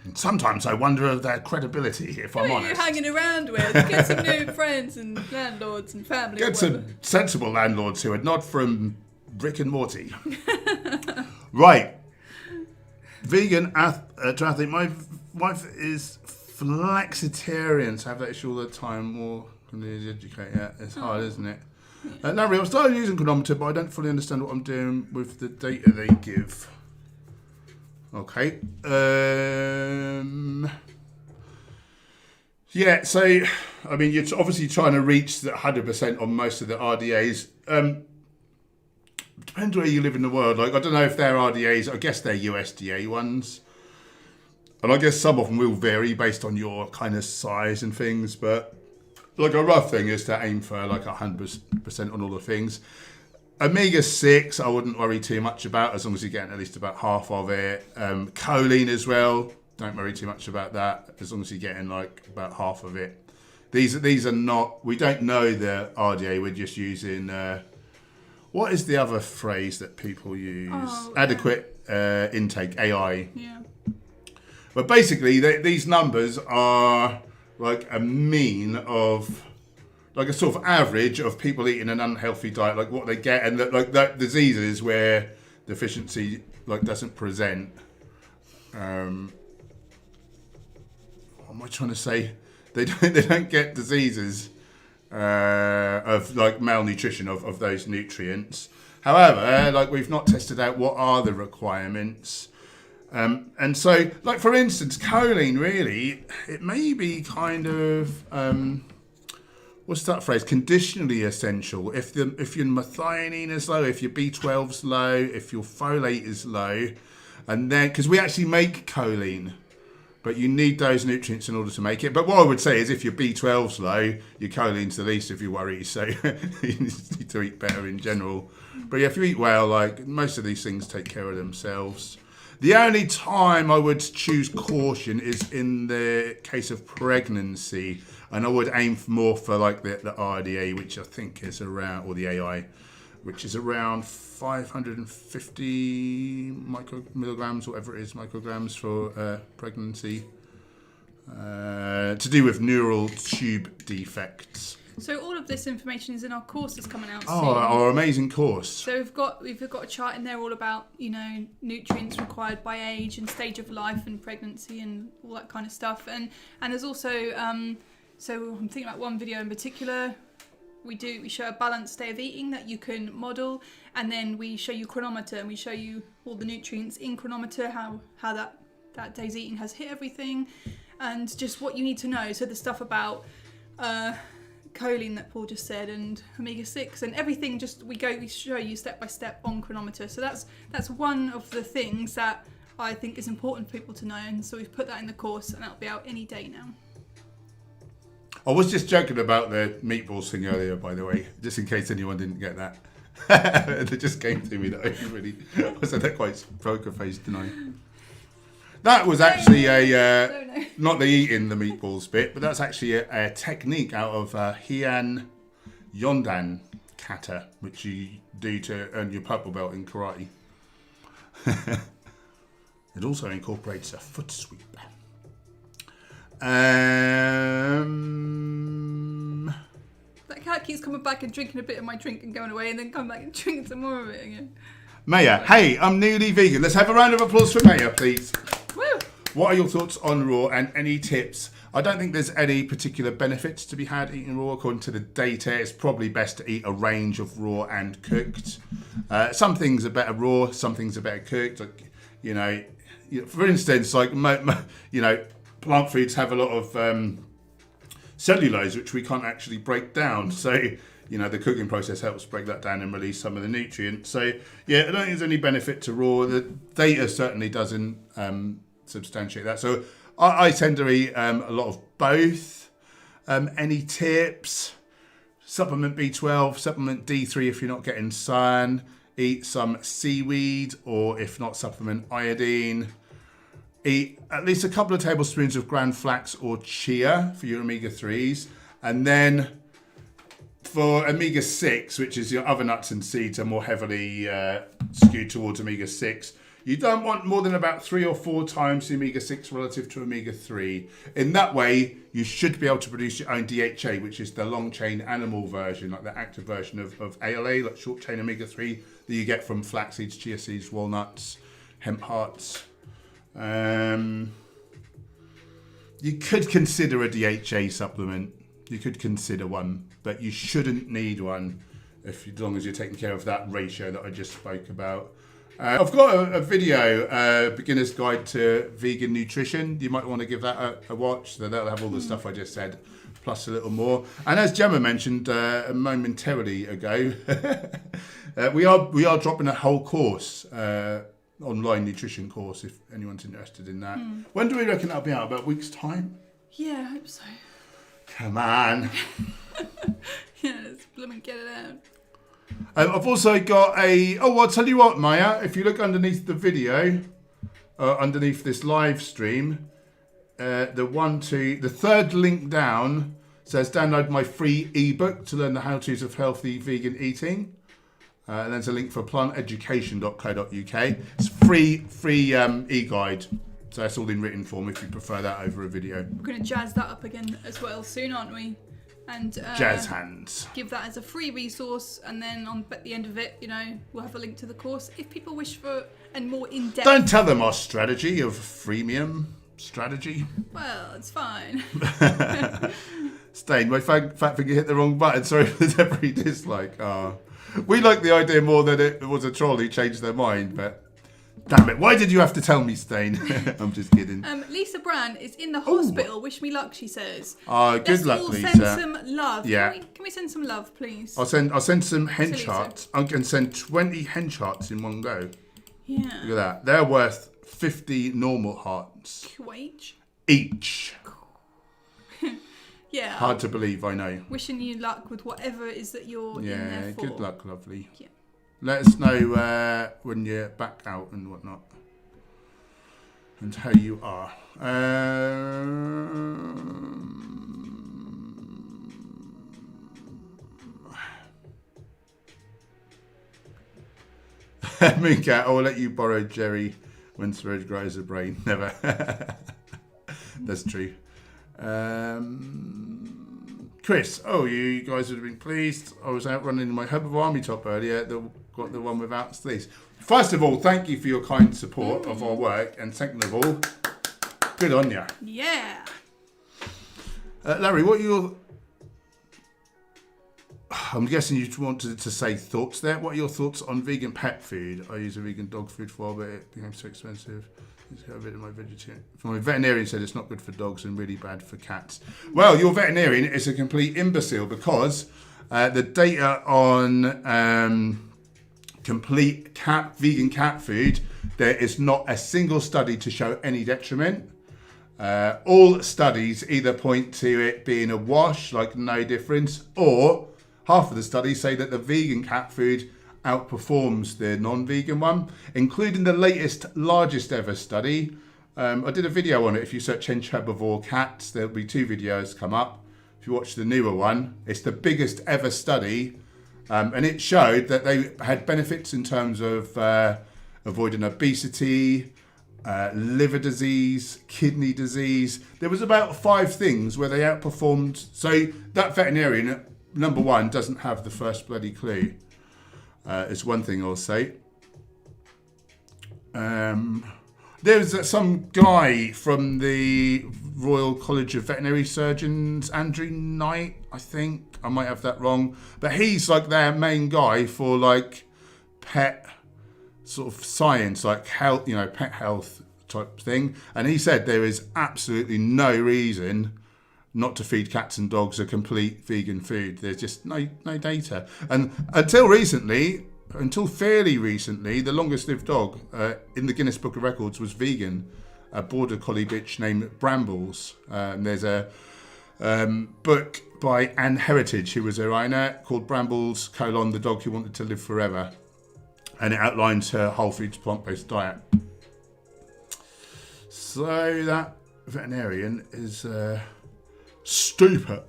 And sometimes I wonder of their credibility, if I'm honest. Who are you hanging around with? Get some new friends and landlords and family. Get some sensible landlords who are not from Rick and Morty. Right. Vegan triathlete. My wife is flexitarian, so I have that issue all the time. More educate. Yeah, it's hard, isn't it? Yeah. No, really, I've started using chronometer, but I don't fully understand what I'm doing with the data they give. Okay. Yeah, so, I mean, you're obviously trying to reach the 100% on most of the RDAs. Depends where you live in the world. Like, I don't know if they're RDAs. I guess they're USDA ones. And I guess some of them will vary based on your kind of size and things. But, like, a rough thing is to aim for, like, 100% on all the things. Omega-6, I wouldn't worry too much about, as long as you're getting at least about half of it. Choline as well, don't worry too much about that, as long as you're getting like about half of it. These are not, we don't know the RDA, we're just using, what is the other phrase that people use? Adequate intake, AI. Yeah. But basically, these numbers are like a mean of... like a sort of average of people eating an unhealthy diet, like what they get, and that diseases where deficiency like doesn't present. What am I trying to say? They don't get diseases of like malnutrition of those nutrients. However, like we've not tested out what are the requirements. And so, like for instance, choline really, it may be kind of what's that phrase? Conditionally essential. If your methionine is low, if your B12's low, if your folate is low, and then because we actually make choline, but you need those nutrients in order to make it. But what I would say is, if your B12's low, your choline's the least of your worries. So you need to eat better in general. But yeah, if you eat well, like most of these things take care of themselves. The only time I would choose caution is in the case of pregnancy. And I would aim more for like the RDA, which I think is around, or the AI, which is around 550 milligrams, whatever it is, micrograms for pregnancy, to do with neural tube defects. So all of this information is in our course that's coming out soon. Oh, our amazing course. So we've got a chart in there all about, you know, nutrients required by age and stage of life and pregnancy and all that kind of stuff. And there's also, so I'm thinking about one video in particular. We show a balanced day of eating that you can model, and then we show you chronometer, and we show you all the nutrients in chronometer, how that day's eating has hit everything, and just what you need to know. So the stuff about choline that Paul just said, and omega-6 and everything, we show you step by step on chronometer. So that's one of the things that I think is important for people to know, and so we've put that in the course, and that'll be out any day now. I was just joking about the meatballs thing earlier, by the way, just in case anyone didn't get that. It just came to me that I said that quite poker-faced, didn't I? That was actually not the eating the meatballs bit, but that's actually a technique out of Heian Yondan kata, which you do to earn your purple belt in karate. It also incorporates a foot sweep. That cat keeps coming back and drinking a bit of my drink and going away, and then come back and drink some more of it again. Maya, hey, I'm newly vegan. Let's have a round of applause for Maya, please. Woo! What are your thoughts on raw and any tips? I don't think there's any particular benefits to be had eating raw. According to the data, it's probably best to eat a range of raw and cooked. Some things are better raw, some things are better cooked. Like, for instance, like plant foods have a lot of cellulose, which we can't actually break down. So, the cooking process helps break that down and release some of the nutrients. So, yeah, I don't think there's any benefit to raw. The data certainly doesn't substantiate that. So, I tend to eat a lot of both. Any tips? Supplement B12, supplement D3 if you're not getting sun. Eat some seaweed, or if not, supplement iodine. eat at least a couple of tablespoons of ground flax or chia for your omega-3s. And then for omega-6, which is your other nuts and seeds, are more heavily skewed towards omega-6. You don't want more than about 3 or 4 times the omega-6 relative to omega-3. In that way, you should be able to produce your own DHA, which is the long-chain animal version, like the active version of ALA, like short-chain omega-3 that you get from flax seeds, chia seeds, walnuts, hemp hearts. You could consider a DHA supplement. You could consider one, but you shouldn't need one as long as you're taking care of that ratio that I just spoke about. I've got a video, Beginner's Guide to Vegan Nutrition. You might want to give that a watch. So that'll have all the stuff I just said, plus a little more. And as Gemma mentioned momentarily ago, we are dropping a whole course, online nutrition course, if anyone's interested in that. When do we reckon that'll be out? About a week's time? Yeah, I hope so. Come on. Yeah, let's blooming get it out. I've also got I'll tell you what, Maya, if you look underneath the video, underneath this live stream, the third link down says download my free ebook to learn the how-tos of healthy vegan eating. And there's a link for planteducation.co.uk. It's free e-guide. So that's all in written form if you prefer that over a video. We're going to jazz that up again as well soon, aren't we? And jazz hands. Give that as a free resource, and then at the end of it, we'll have a link to the course if people wish for a more in-depth. Don't tell them our strategy of freemium strategy. Well, it's fine. Stain, my fat finger hit the wrong button. Sorry for the temporary dislike. We like the idea more that it was a troll who changed their mind, but damn it, why did you have to tell me, Stain? I'm just kidding. Lisa Brand is in the hospital. Wish me luck, she says. Good luck, Lisa. Let's all send some love. Yeah. Can we send some love, please? I'll send some hench hearts. I can send 20 hench hearts in one go. Yeah. Look at that. They're worth 50 normal hearts. Each. Yeah. Hard to believe, I know. Wishing you luck with whatever it is that you're in there for. Good luck, lovely. Yeah. Let us know when you're back out and whatnot. And how you are. Mooncat, I will let you borrow Jerry when Suraj grows a brain. Never. That's true. Chris, you guys would have been pleased. I was out running in my Herbivore Army top earlier. Got the one without sleeves. First of all, thank you for your kind support of our work, and second of all, good on you. Yeah. Larry, what are your... I'm guessing you wanted to say thoughts there. What are your thoughts on vegan pet food? I use a vegan dog food for a while, but it became so expensive. A bit of my vegetarian. My veterinarian said it's not good for dogs and really bad for cats. Well, your veterinarian is a complete imbecile, because the data on complete vegan cat food, there is not a single study to show any detriment. All studies either point to it being a wash, like no difference, or half of the studies say that the vegan cat food outperforms the non-vegan one, including the largest ever study. I did a video on it. If you search Hench Herbivore cats, there'll be 2 videos come up. If you watch the newer one, it's the biggest ever study, and it showed that they had benefits in terms of avoiding obesity, liver disease, kidney disease. There was about 5 things where they outperformed. So that veterinarian, number one, doesn't have the first bloody clue. It's one thing I'll say. There was some guy from the Royal College of Veterinary Surgeons, Andrew Knight, I think. I might have that wrong. But he's like their main guy for like pet sort of science, like health, pet health type thing. And he said there is absolutely no reason not to feed cats and dogs a complete vegan food. There's just no data. And until fairly recently, the longest lived dog in the Guinness Book of Records was vegan, a border collie bitch named Brambles. There's a book by Anne Heritage, who was her owner, called Brambles, the dog who wanted to live forever. And it outlines her whole foods plant-based diet. So that veterinarian is stupid.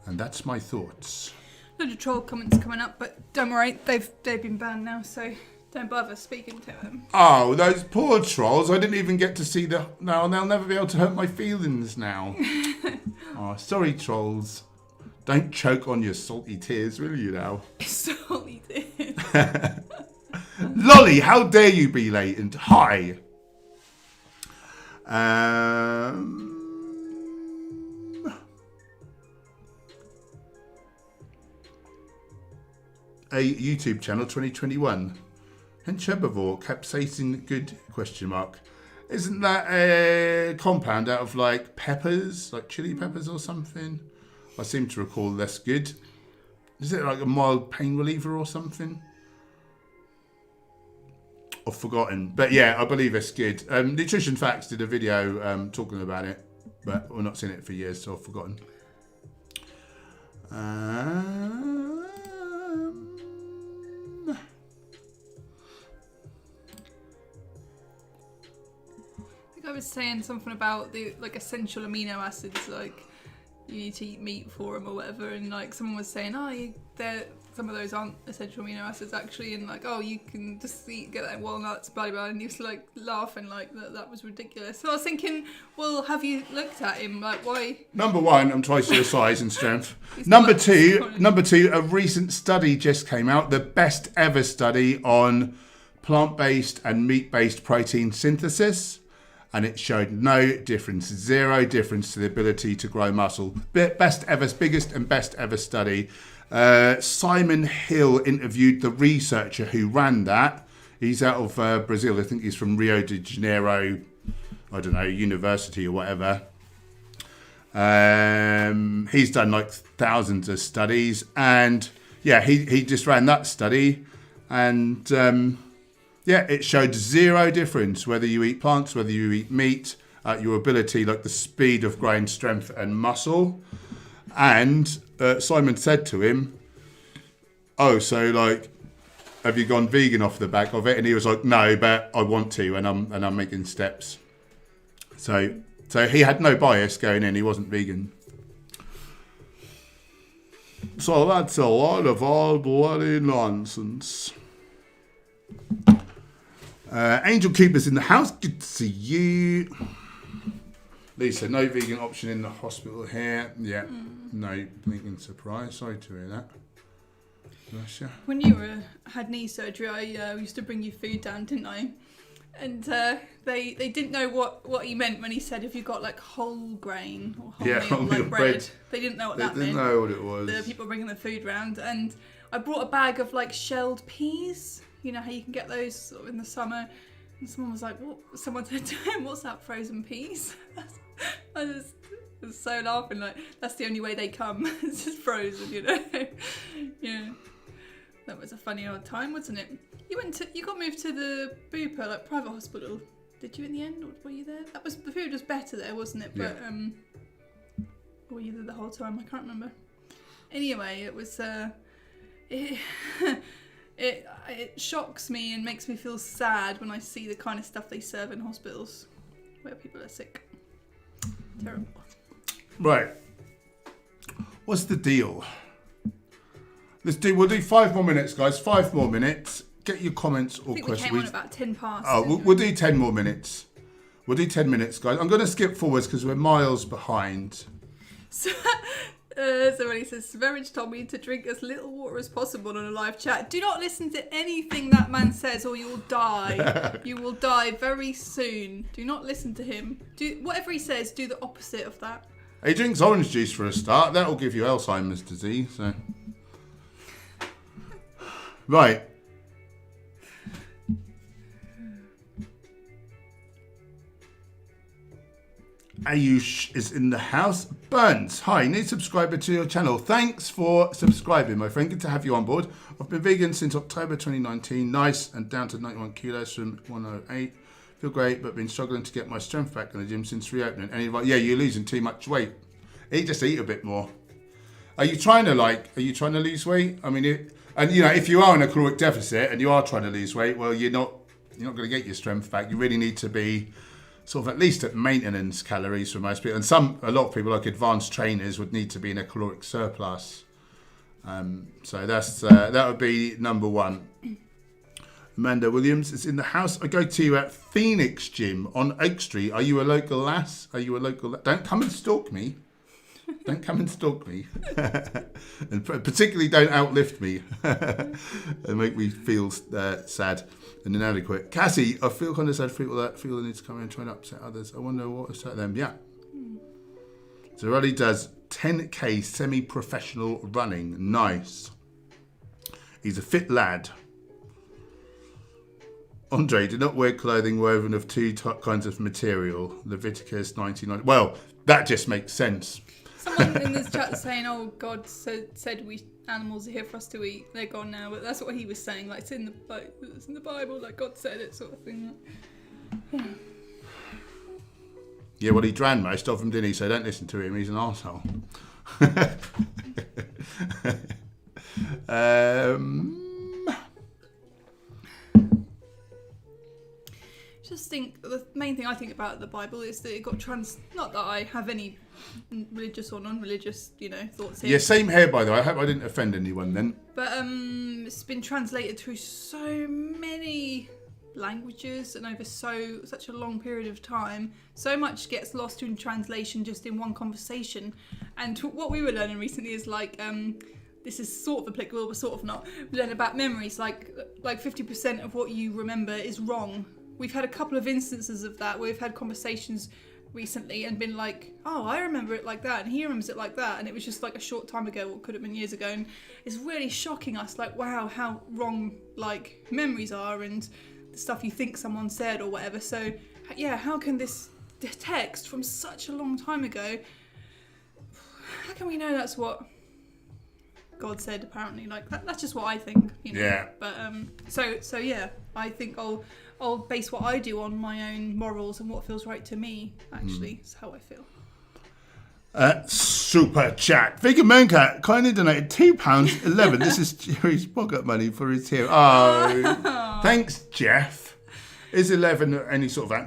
And that's my thoughts. Loads of troll comments coming up, but don't worry, they've been banned now, so don't bother speaking to them. Oh, those poor trolls. I didn't even get to see the... No, they'll never be able to hurt my feelings now. Oh, sorry, trolls. Don't choke on your salty tears, will you now? Salty tears. Lolly, how dare you be late? And hi. A YouTube channel 2021. Hench Herbivore, capsaicin good, question mark. Isn't that a compound out of like peppers, like chili peppers or something? I seem to recall less good. Is it like a mild pain reliever or something? I've forgotten. But yeah, I believe it's good. Nutrition Facts did a video talking about it, but we've not seen it for years, so I've forgotten. I was saying something about the like essential amino acids, like you need to eat meat for them or whatever, and like someone was saying, some of those aren't essential amino acids actually, and like, oh, you can just get that in walnuts, blah blah, and he was like laughing like that was ridiculous. So I was thinking, well, have you looked at him? Like, why? Number one, I'm twice your size and strength. Number two, a recent study just came out, the best ever study on plant-based and meat-based protein synthesis. And it showed no difference, 0 difference to the ability to grow muscle. Biggest and best ever study. Simon Hill interviewed the researcher who ran that. He's out of Brazil. I think he's from Rio de Janeiro, I don't know, university or whatever. He's done like thousands of studies. And yeah, he just ran that study. And... yeah, it showed 0 difference whether you eat plants, whether you eat meat, your ability, like the speed of growing strength and muscle. And Simon said to him, oh, so like, have you gone vegan off the back of it? And he was like, no, but I want to, and I'm making steps. So he had no bias going in. He wasn't vegan. So that's a lot of all bloody nonsense. Angel Cooper's in the house. Good to see you. Lisa, no vegan option in the hospital here. Yeah, no vegan surprise. Sorry to hear that. Bless you. When you had knee surgery, I used to bring you food down, didn't I? And they didn't know what he meant when he said, if you got like whole grain or whole meal, like bread. They didn't know what that meant. They didn't know what it was. The people bringing the food round. And I brought a bag of like shelled peas. You know how you can get those sort of in the summer. And someone was like, what? Someone said to him, what's that, frozen peas? I was so laughing, like, that's the only way they come. It's just frozen, you know? Yeah. That was a funny old time, wasn't it? You got moved to the Bupa, like, private hospital. Did you in the end, or were you there? The food was better there, wasn't it? But, yeah. Were you there the whole time? I can't remember. Anyway, it was, It shocks me and makes me feel sad when I see the kind of stuff they serve in hospitals where people are sick. Terrible. Right. What's the deal? We'll do 5 more minutes, guys. 5 more minutes. Get your comments or questions. We came on about 10 past. Oh, we'll do 10 more minutes. We'll do 10 minutes, guys. I'm going to skip forwards because we're miles behind. Somebody says, Sverich told me to drink as little water as possible on a live chat. Do not listen to anything that man says or you will die. You will die very soon. Do not listen to him. Whatever he says, do the opposite of that. He drinks orange juice for a start. That will give you Alzheimer's disease. So. Right. Ayush is in the house. Burns, hi, new subscriber to your channel. Thanks for subscribing, my friend. Good to have you on board. I've been vegan since October 2019. Nice, and down to 91 kilos from 108. Feel great, but been struggling to get my strength back in the gym since reopening. And you're like, yeah, you're losing too much weight. Just eat a bit more. Are you trying to lose weight? I mean, if you are in a caloric deficit and you are trying to lose weight, well, you're not you're not going to get your strength back. You really need to be sort of at least at maintenance calories for most people. And a lot of people, like advanced trainers, would need to be in a caloric surplus. So that would be number one. Amanda Williams is in the house. I go to Phoenix Gym on Oak Street. Are you a local lass? Don't come and stalk me. Don't come and stalk me. And particularly don't outlift me and make me feel sad and inadequate. Cassie, I feel kind of sad for people that feel the need to come in and try and upset others. I wonder what upset them. Yeah. So Roddy does 10k semi-professional running. Nice. He's a fit lad. Andre, do not wear clothing woven of two kinds of material. Leviticus 19. Well, that just makes sense. Someone in this chat saying, "Oh, God said we animals are here for us to eat. They're gone now." But that's what he was saying. Like it's in the Bible. Like God said it, sort of thing. Yeah, well, he drowned most of them, didn't he? So don't listen to him. He's an arsehole. Just think the main thing I think about the Bible is that it got not that I have any religious or non-religious, thoughts here. Yeah, same here, by the way. I hope I didn't offend anyone then. But it's been translated through so many languages and over such a long period of time. So much gets lost in translation just in one conversation. And what we were learning recently is this is sort of applicable, but sort of not. We learn about memories. Like 50% of what you remember is wrong. We've had a couple of instances of that where we've had conversations recently and been like, oh, I remember it like that and he remembers it like that, and it was just like a short time ago or could have been years ago, and it's really shocking us, like, wow, how wrong like memories are and the stuff you think someone said or whatever. So yeah, how can this text from such a long time ago, how can we know that's what God said? Apparently, like that's just what I think, Yeah. But so yeah, I think I'll base what I do on my own morals and what feels right to me. Actually, is how I feel. Super chat. Vegan Mooncat kindly donated £2.11. This is Jerry's pocket money for his hero. Oh, thanks, Jeff. Is 11 any sort of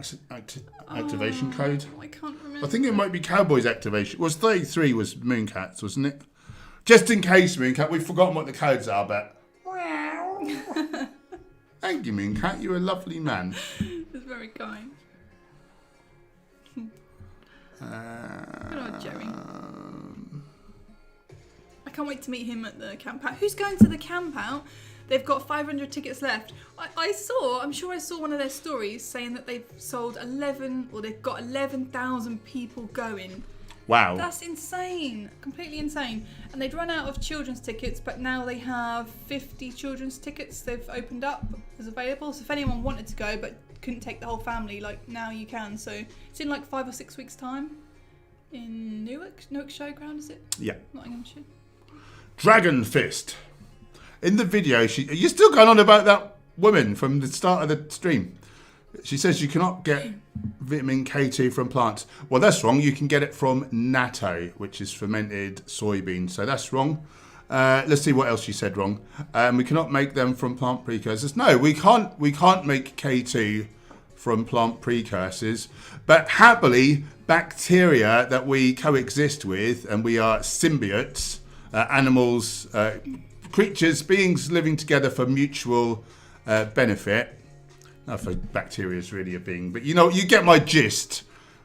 activation code? I can't remember. I think it might be Cowboys activation. Was 33 was Mooncats, wasn't it? Just in case, Mooncat, we've forgotten what the codes are, but. Thank you, Mooncat. You're a lovely man. It's very kind. Hello, Jerry. I can't wait to meet him at the camp out. Who's going to the camp out? They've got 500 tickets left. I'm sure I saw one of their stories saying that they've sold they've got 11,000 people going. Wow. That's insane. Completely insane. And they'd run out of children's tickets, but now they have 50 children's tickets they've opened up as available. So if anyone wanted to go but couldn't take the whole family, like now you can. So it's in like 5 or 6 weeks' time in Newark Showground, is it? Yeah. Nottinghamshire. Dragon Fist. In the video, you're still going on about that woman from the start of the stream. She says you cannot get vitamin K2 from plants. Well, that's wrong. You can get it from natto, which is fermented soybeans. So that's wrong. Let's see what else she said wrong. We cannot make them from plant precursors. No, we can't make K2 from plant precursors. But happily, bacteria that we coexist with, and we are symbiotes, animals, creatures, beings living together for mutual benefit. I think bacteria is really a being, but you get my gist.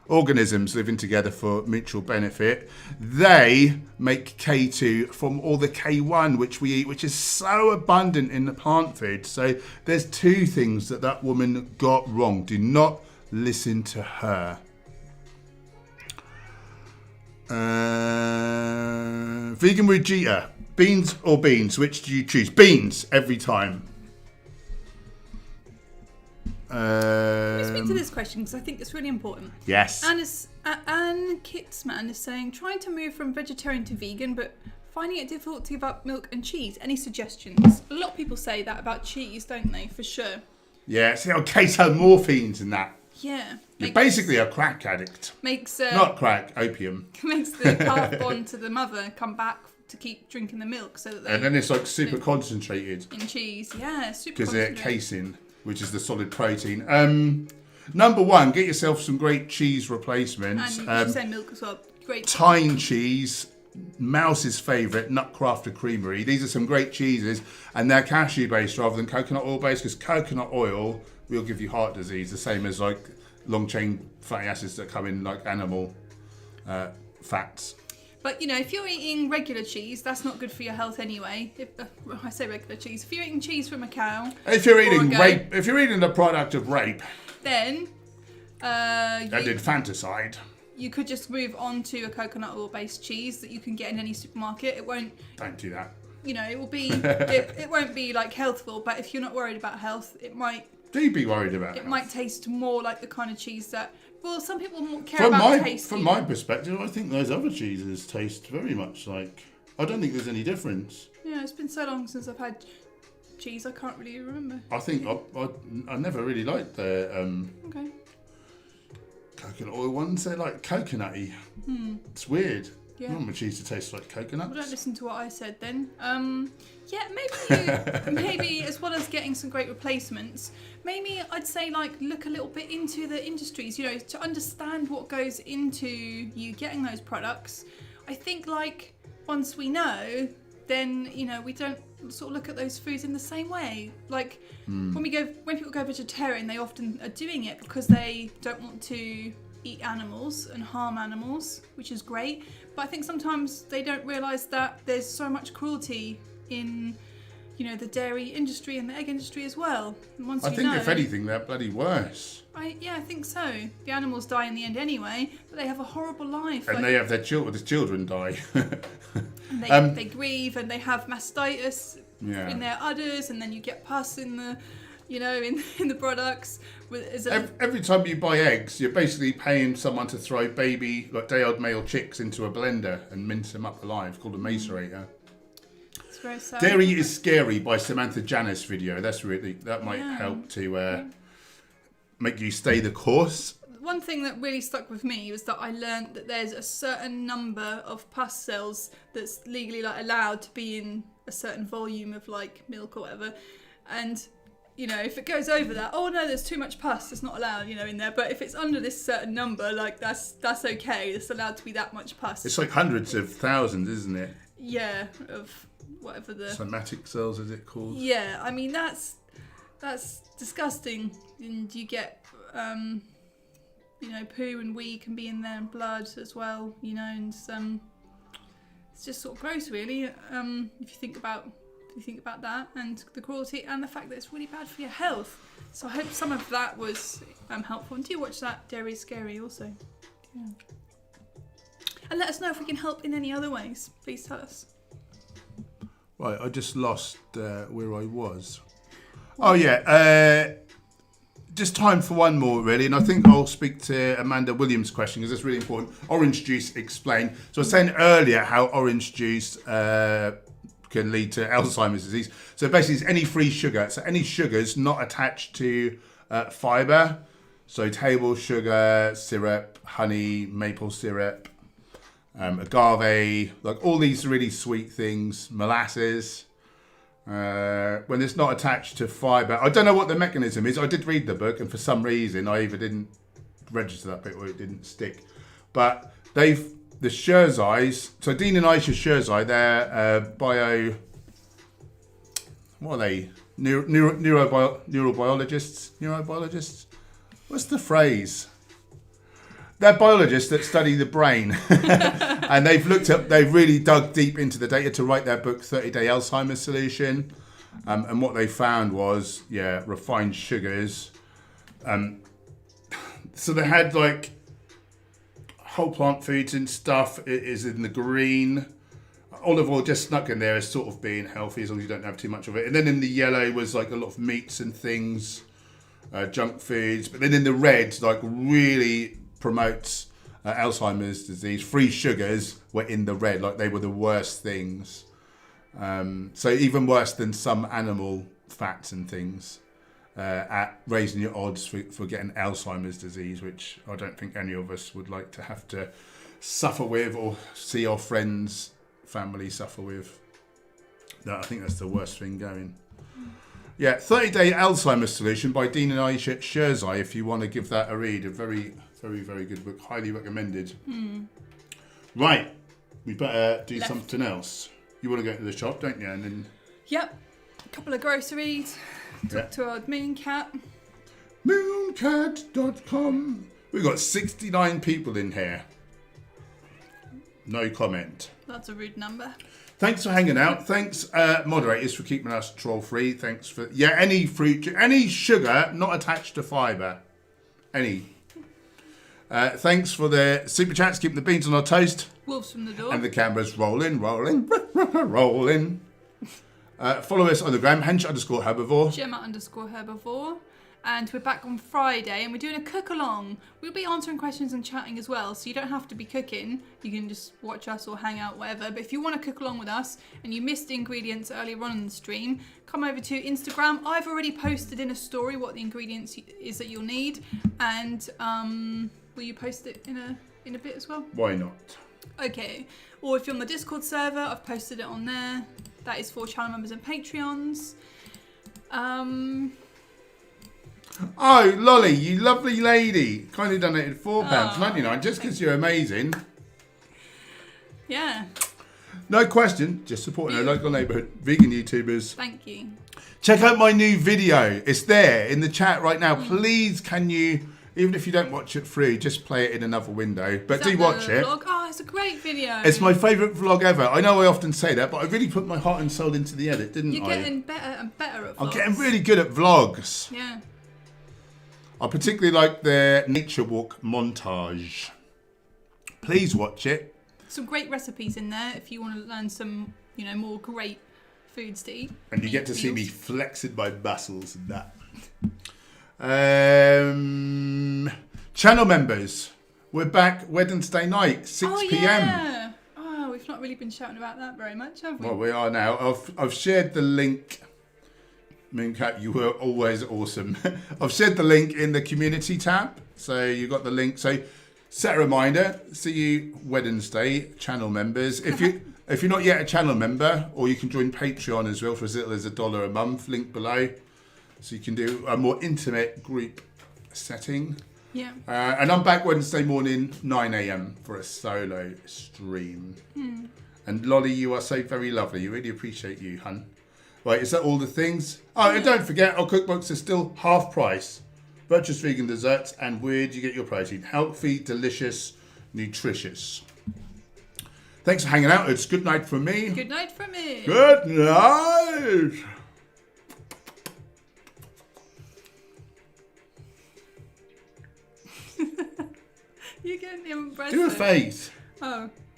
Organisms living together for mutual benefit. They make K2 from all the K1 which we eat, which is so abundant in the plant food. So there's two things that woman got wrong. Do not listen to her. Vegan Rugita. Beans or beans? Which do you choose? Beans every time. Let me speak to this question because I think it's really important. Yes. Anne Kitsman is saying, trying to move from vegetarian to vegan, but finding it difficult to give up milk and cheese. Any suggestions? A lot of people say that about cheese, don't they? For sure. Yeah, see how queso morphines and that. Yeah. You're basically a crack addict. Not crack, opium. Makes the calf bond to the mother come back to keep drinking the milk so that they... And then it's like super concentrated. In cheese, yeah, super because concentrated. they're casein. which is the solid protein. Number one, get yourself some great cheese replacements. And you should say milk as well. Great. Tyne cheese, Mouse's favourite, Nutcrafter Creamery. These are some great cheeses, and they're cashew based rather than coconut oil based, because coconut oil will give you heart disease, the same as like long chain fatty acids that come in like animal fats. But you know, if you're eating regular cheese, that's not good for your health anyway. I say regular cheese. If you're eating cheese from a cow, if you're eating rape, if you're eating the product of rape, then and infanticide, you could just move on to a coconut oil based cheese that you can get in any supermarket. It won't. Don't do that. You know, it will be. it won't be like healthful, but if you're not worried about health, it might. Do be worried about it. Might taste more like the kind of cheese that. Well, some people care about taste. From my perspective, I think those other cheeses taste very much like. I don't think there's any difference. Yeah, it's been so long since I've had cheese, I can't really remember. I think I never really liked the okay. coconut oil ones. They're like coconutty. It's weird. Yeah. I want my cheese to taste like coconut. Well, don't listen to what I said then. Yeah, maybe as well as getting some great replacements, maybe I'd say like look a little bit into the industries, you know, to understand what goes into you getting those products. I think like once we know, then you know we don't sort of look at those foods in the same way. Like when people go vegetarian, they often are doing it because they don't want to eat animals and harm animals, which is great. But I think sometimes they don't realise that there's so much cruelty in, you know, the dairy industry and the egg industry as well. And once if anything, they're bloody worse. I think so. The animals die in the end anyway, but they have a horrible life. And they have their children die. And they grieve and they have mastitis in their udders, and then you get pus in the, you know, in the products. Every time you buy eggs, you're basically paying someone to throw baby, like day-old male chicks into a blender and mince them up alive. It's called a macerator. It's very sad. Dairy is Scary by Samantha Janis video. That might help to make you stay the course. One thing that really stuck with me was that I learned that there's a certain number of pus cells that's legally like allowed to be in a certain volume of like milk or whatever, and you know, if it goes over that, oh no, there's too much pus, it's not allowed, you know, in there. But if it's under this certain number, like that's okay. It's allowed to be that much pus. It's like hundreds of thousands, isn't it? Yeah, of whatever the somatic cells, is it called? Yeah, I mean that's disgusting, and you get you know, poo and wee can be in there and blood as well, you know, and it's just sort of gross, really. If you think about that and the cruelty and the fact that it's really bad for your health. So I hope some of that was helpful. And do watch that Dairy is Scary also. Yeah. And let us know if we can help in any other ways. Please tell us. Right, I just lost where I was. Oh yeah, just time for one more really, and I think I'll speak to Amanda Williams' question because it's really important. Orange juice explained. So I was saying earlier how orange juice can lead to Alzheimer's disease. So basically it's any free sugar. So any sugars not attached to fibre. So table sugar, syrup, honey, maple syrup, agave, like all these really sweet things, molasses. When it's not attached to fibre. I don't know what the mechanism is. I did read the book and for some reason I either didn't register that bit or it didn't stick. But the Sherzais, so Dean and Aisha Sherzai, they're what are they? Neurobiologists? What's the phrase? They're biologists that study the brain. And they've really dug deep into the data to write their book, 30-Day Alzheimer's Solution. And what they found was, refined sugars. So they had like whole plant foods and stuff is in the green. Olive oil just snuck in there as sort of being healthy as long as you don't have too much of it. And then in the yellow was like a lot of meats and things, junk foods. But then in the red, like really promotes Alzheimer's disease. Free sugars were in the red, like they were the worst things. So even worse than some animal fats and things at raising your odds for getting Alzheimer's disease, which I don't think any of us would like to have to suffer with or see our friends, family suffer with. I think that's the worst thing going. Yeah, 30-Day Alzheimer's Solution by Dean and Aisha Sherzai, if you want to give that a read. A very, very, very good book. Highly recommended. Right. We better do something else. You want to go to the shop, don't you? And then... Yep. A couple of groceries. Talk to our moon cat. Mooncat.com. We've got 69 people in here. No comment. That's a rude number. Thanks for hanging out. Thanks, moderators, for keeping us troll-free. Thanks for... Yeah, any fruit, any sugar not attached to fibre. Any. Thanks for the super chats, keeping the beans on our toast. Wolves from the door. And the cameras rolling. Rolling. Follow us on the gram, hench_herbivore. Gemma_herbivore. And we're back on Friday and we're doing a cook along. We'll be answering questions and chatting as well, so you don't have to be cooking. You can just watch us or hang out, whatever. But if you want to cook along with us and you missed the ingredients earlier on in the stream, come over to Instagram. I've already posted in a story what the ingredients is that you'll need. And will you post it in a bit as well? Why not? Okay. Or if you're on the Discord server, I've posted it on there. That is for channel members and Patreons. Oh, Lolly, you lovely lady. Kindly donated £4.99 just because you're amazing. Yeah. No question. Just supporting our local neighbourhood vegan YouTubers. Thank you. Check out my new video. It's there in the chat right now. Please, can you, even if you don't watch it through, just play it in another window. But do watch it. Vlog? Oh, it's a great video. It's my favourite vlog ever. I know I often say that, but I really put my heart and soul into the edit, didn't I? You're getting better and better at vlogs. I'm getting really good at vlogs. Yeah. I particularly like the nature walk montage. Please watch it. Some great recipes in there if you want to learn some, more great foods to eat. And you get to see me flexing my muscles and that. Channel members, we're back Wednesday night, 6 p.m. Yeah. Oh, we've not really been shouting about that very much, have we? Well, we are now. I've shared the link. Mooncat, you were always awesome. I've shared the link in the community tab, so you got the link. So set a reminder. See you Wednesday, channel members. If you're not yet a channel member, or you can join Patreon as well for as little as $1 a month. Link below, so you can do a more intimate group setting. Yeah. And I'm back Wednesday morning, 9 a.m. for a solo stream. And Lolly, you are so very lovely. You really appreciate you, hun. Right, is that all the things? Oh, and don't forget, our cookbooks are still half price. Virtuous vegan desserts, and where do you get your protein? Healthy, delicious, nutritious. Thanks for hanging out. It's good night from me. Good night from me. Good night. You're getting impressive. Do a face. Oh.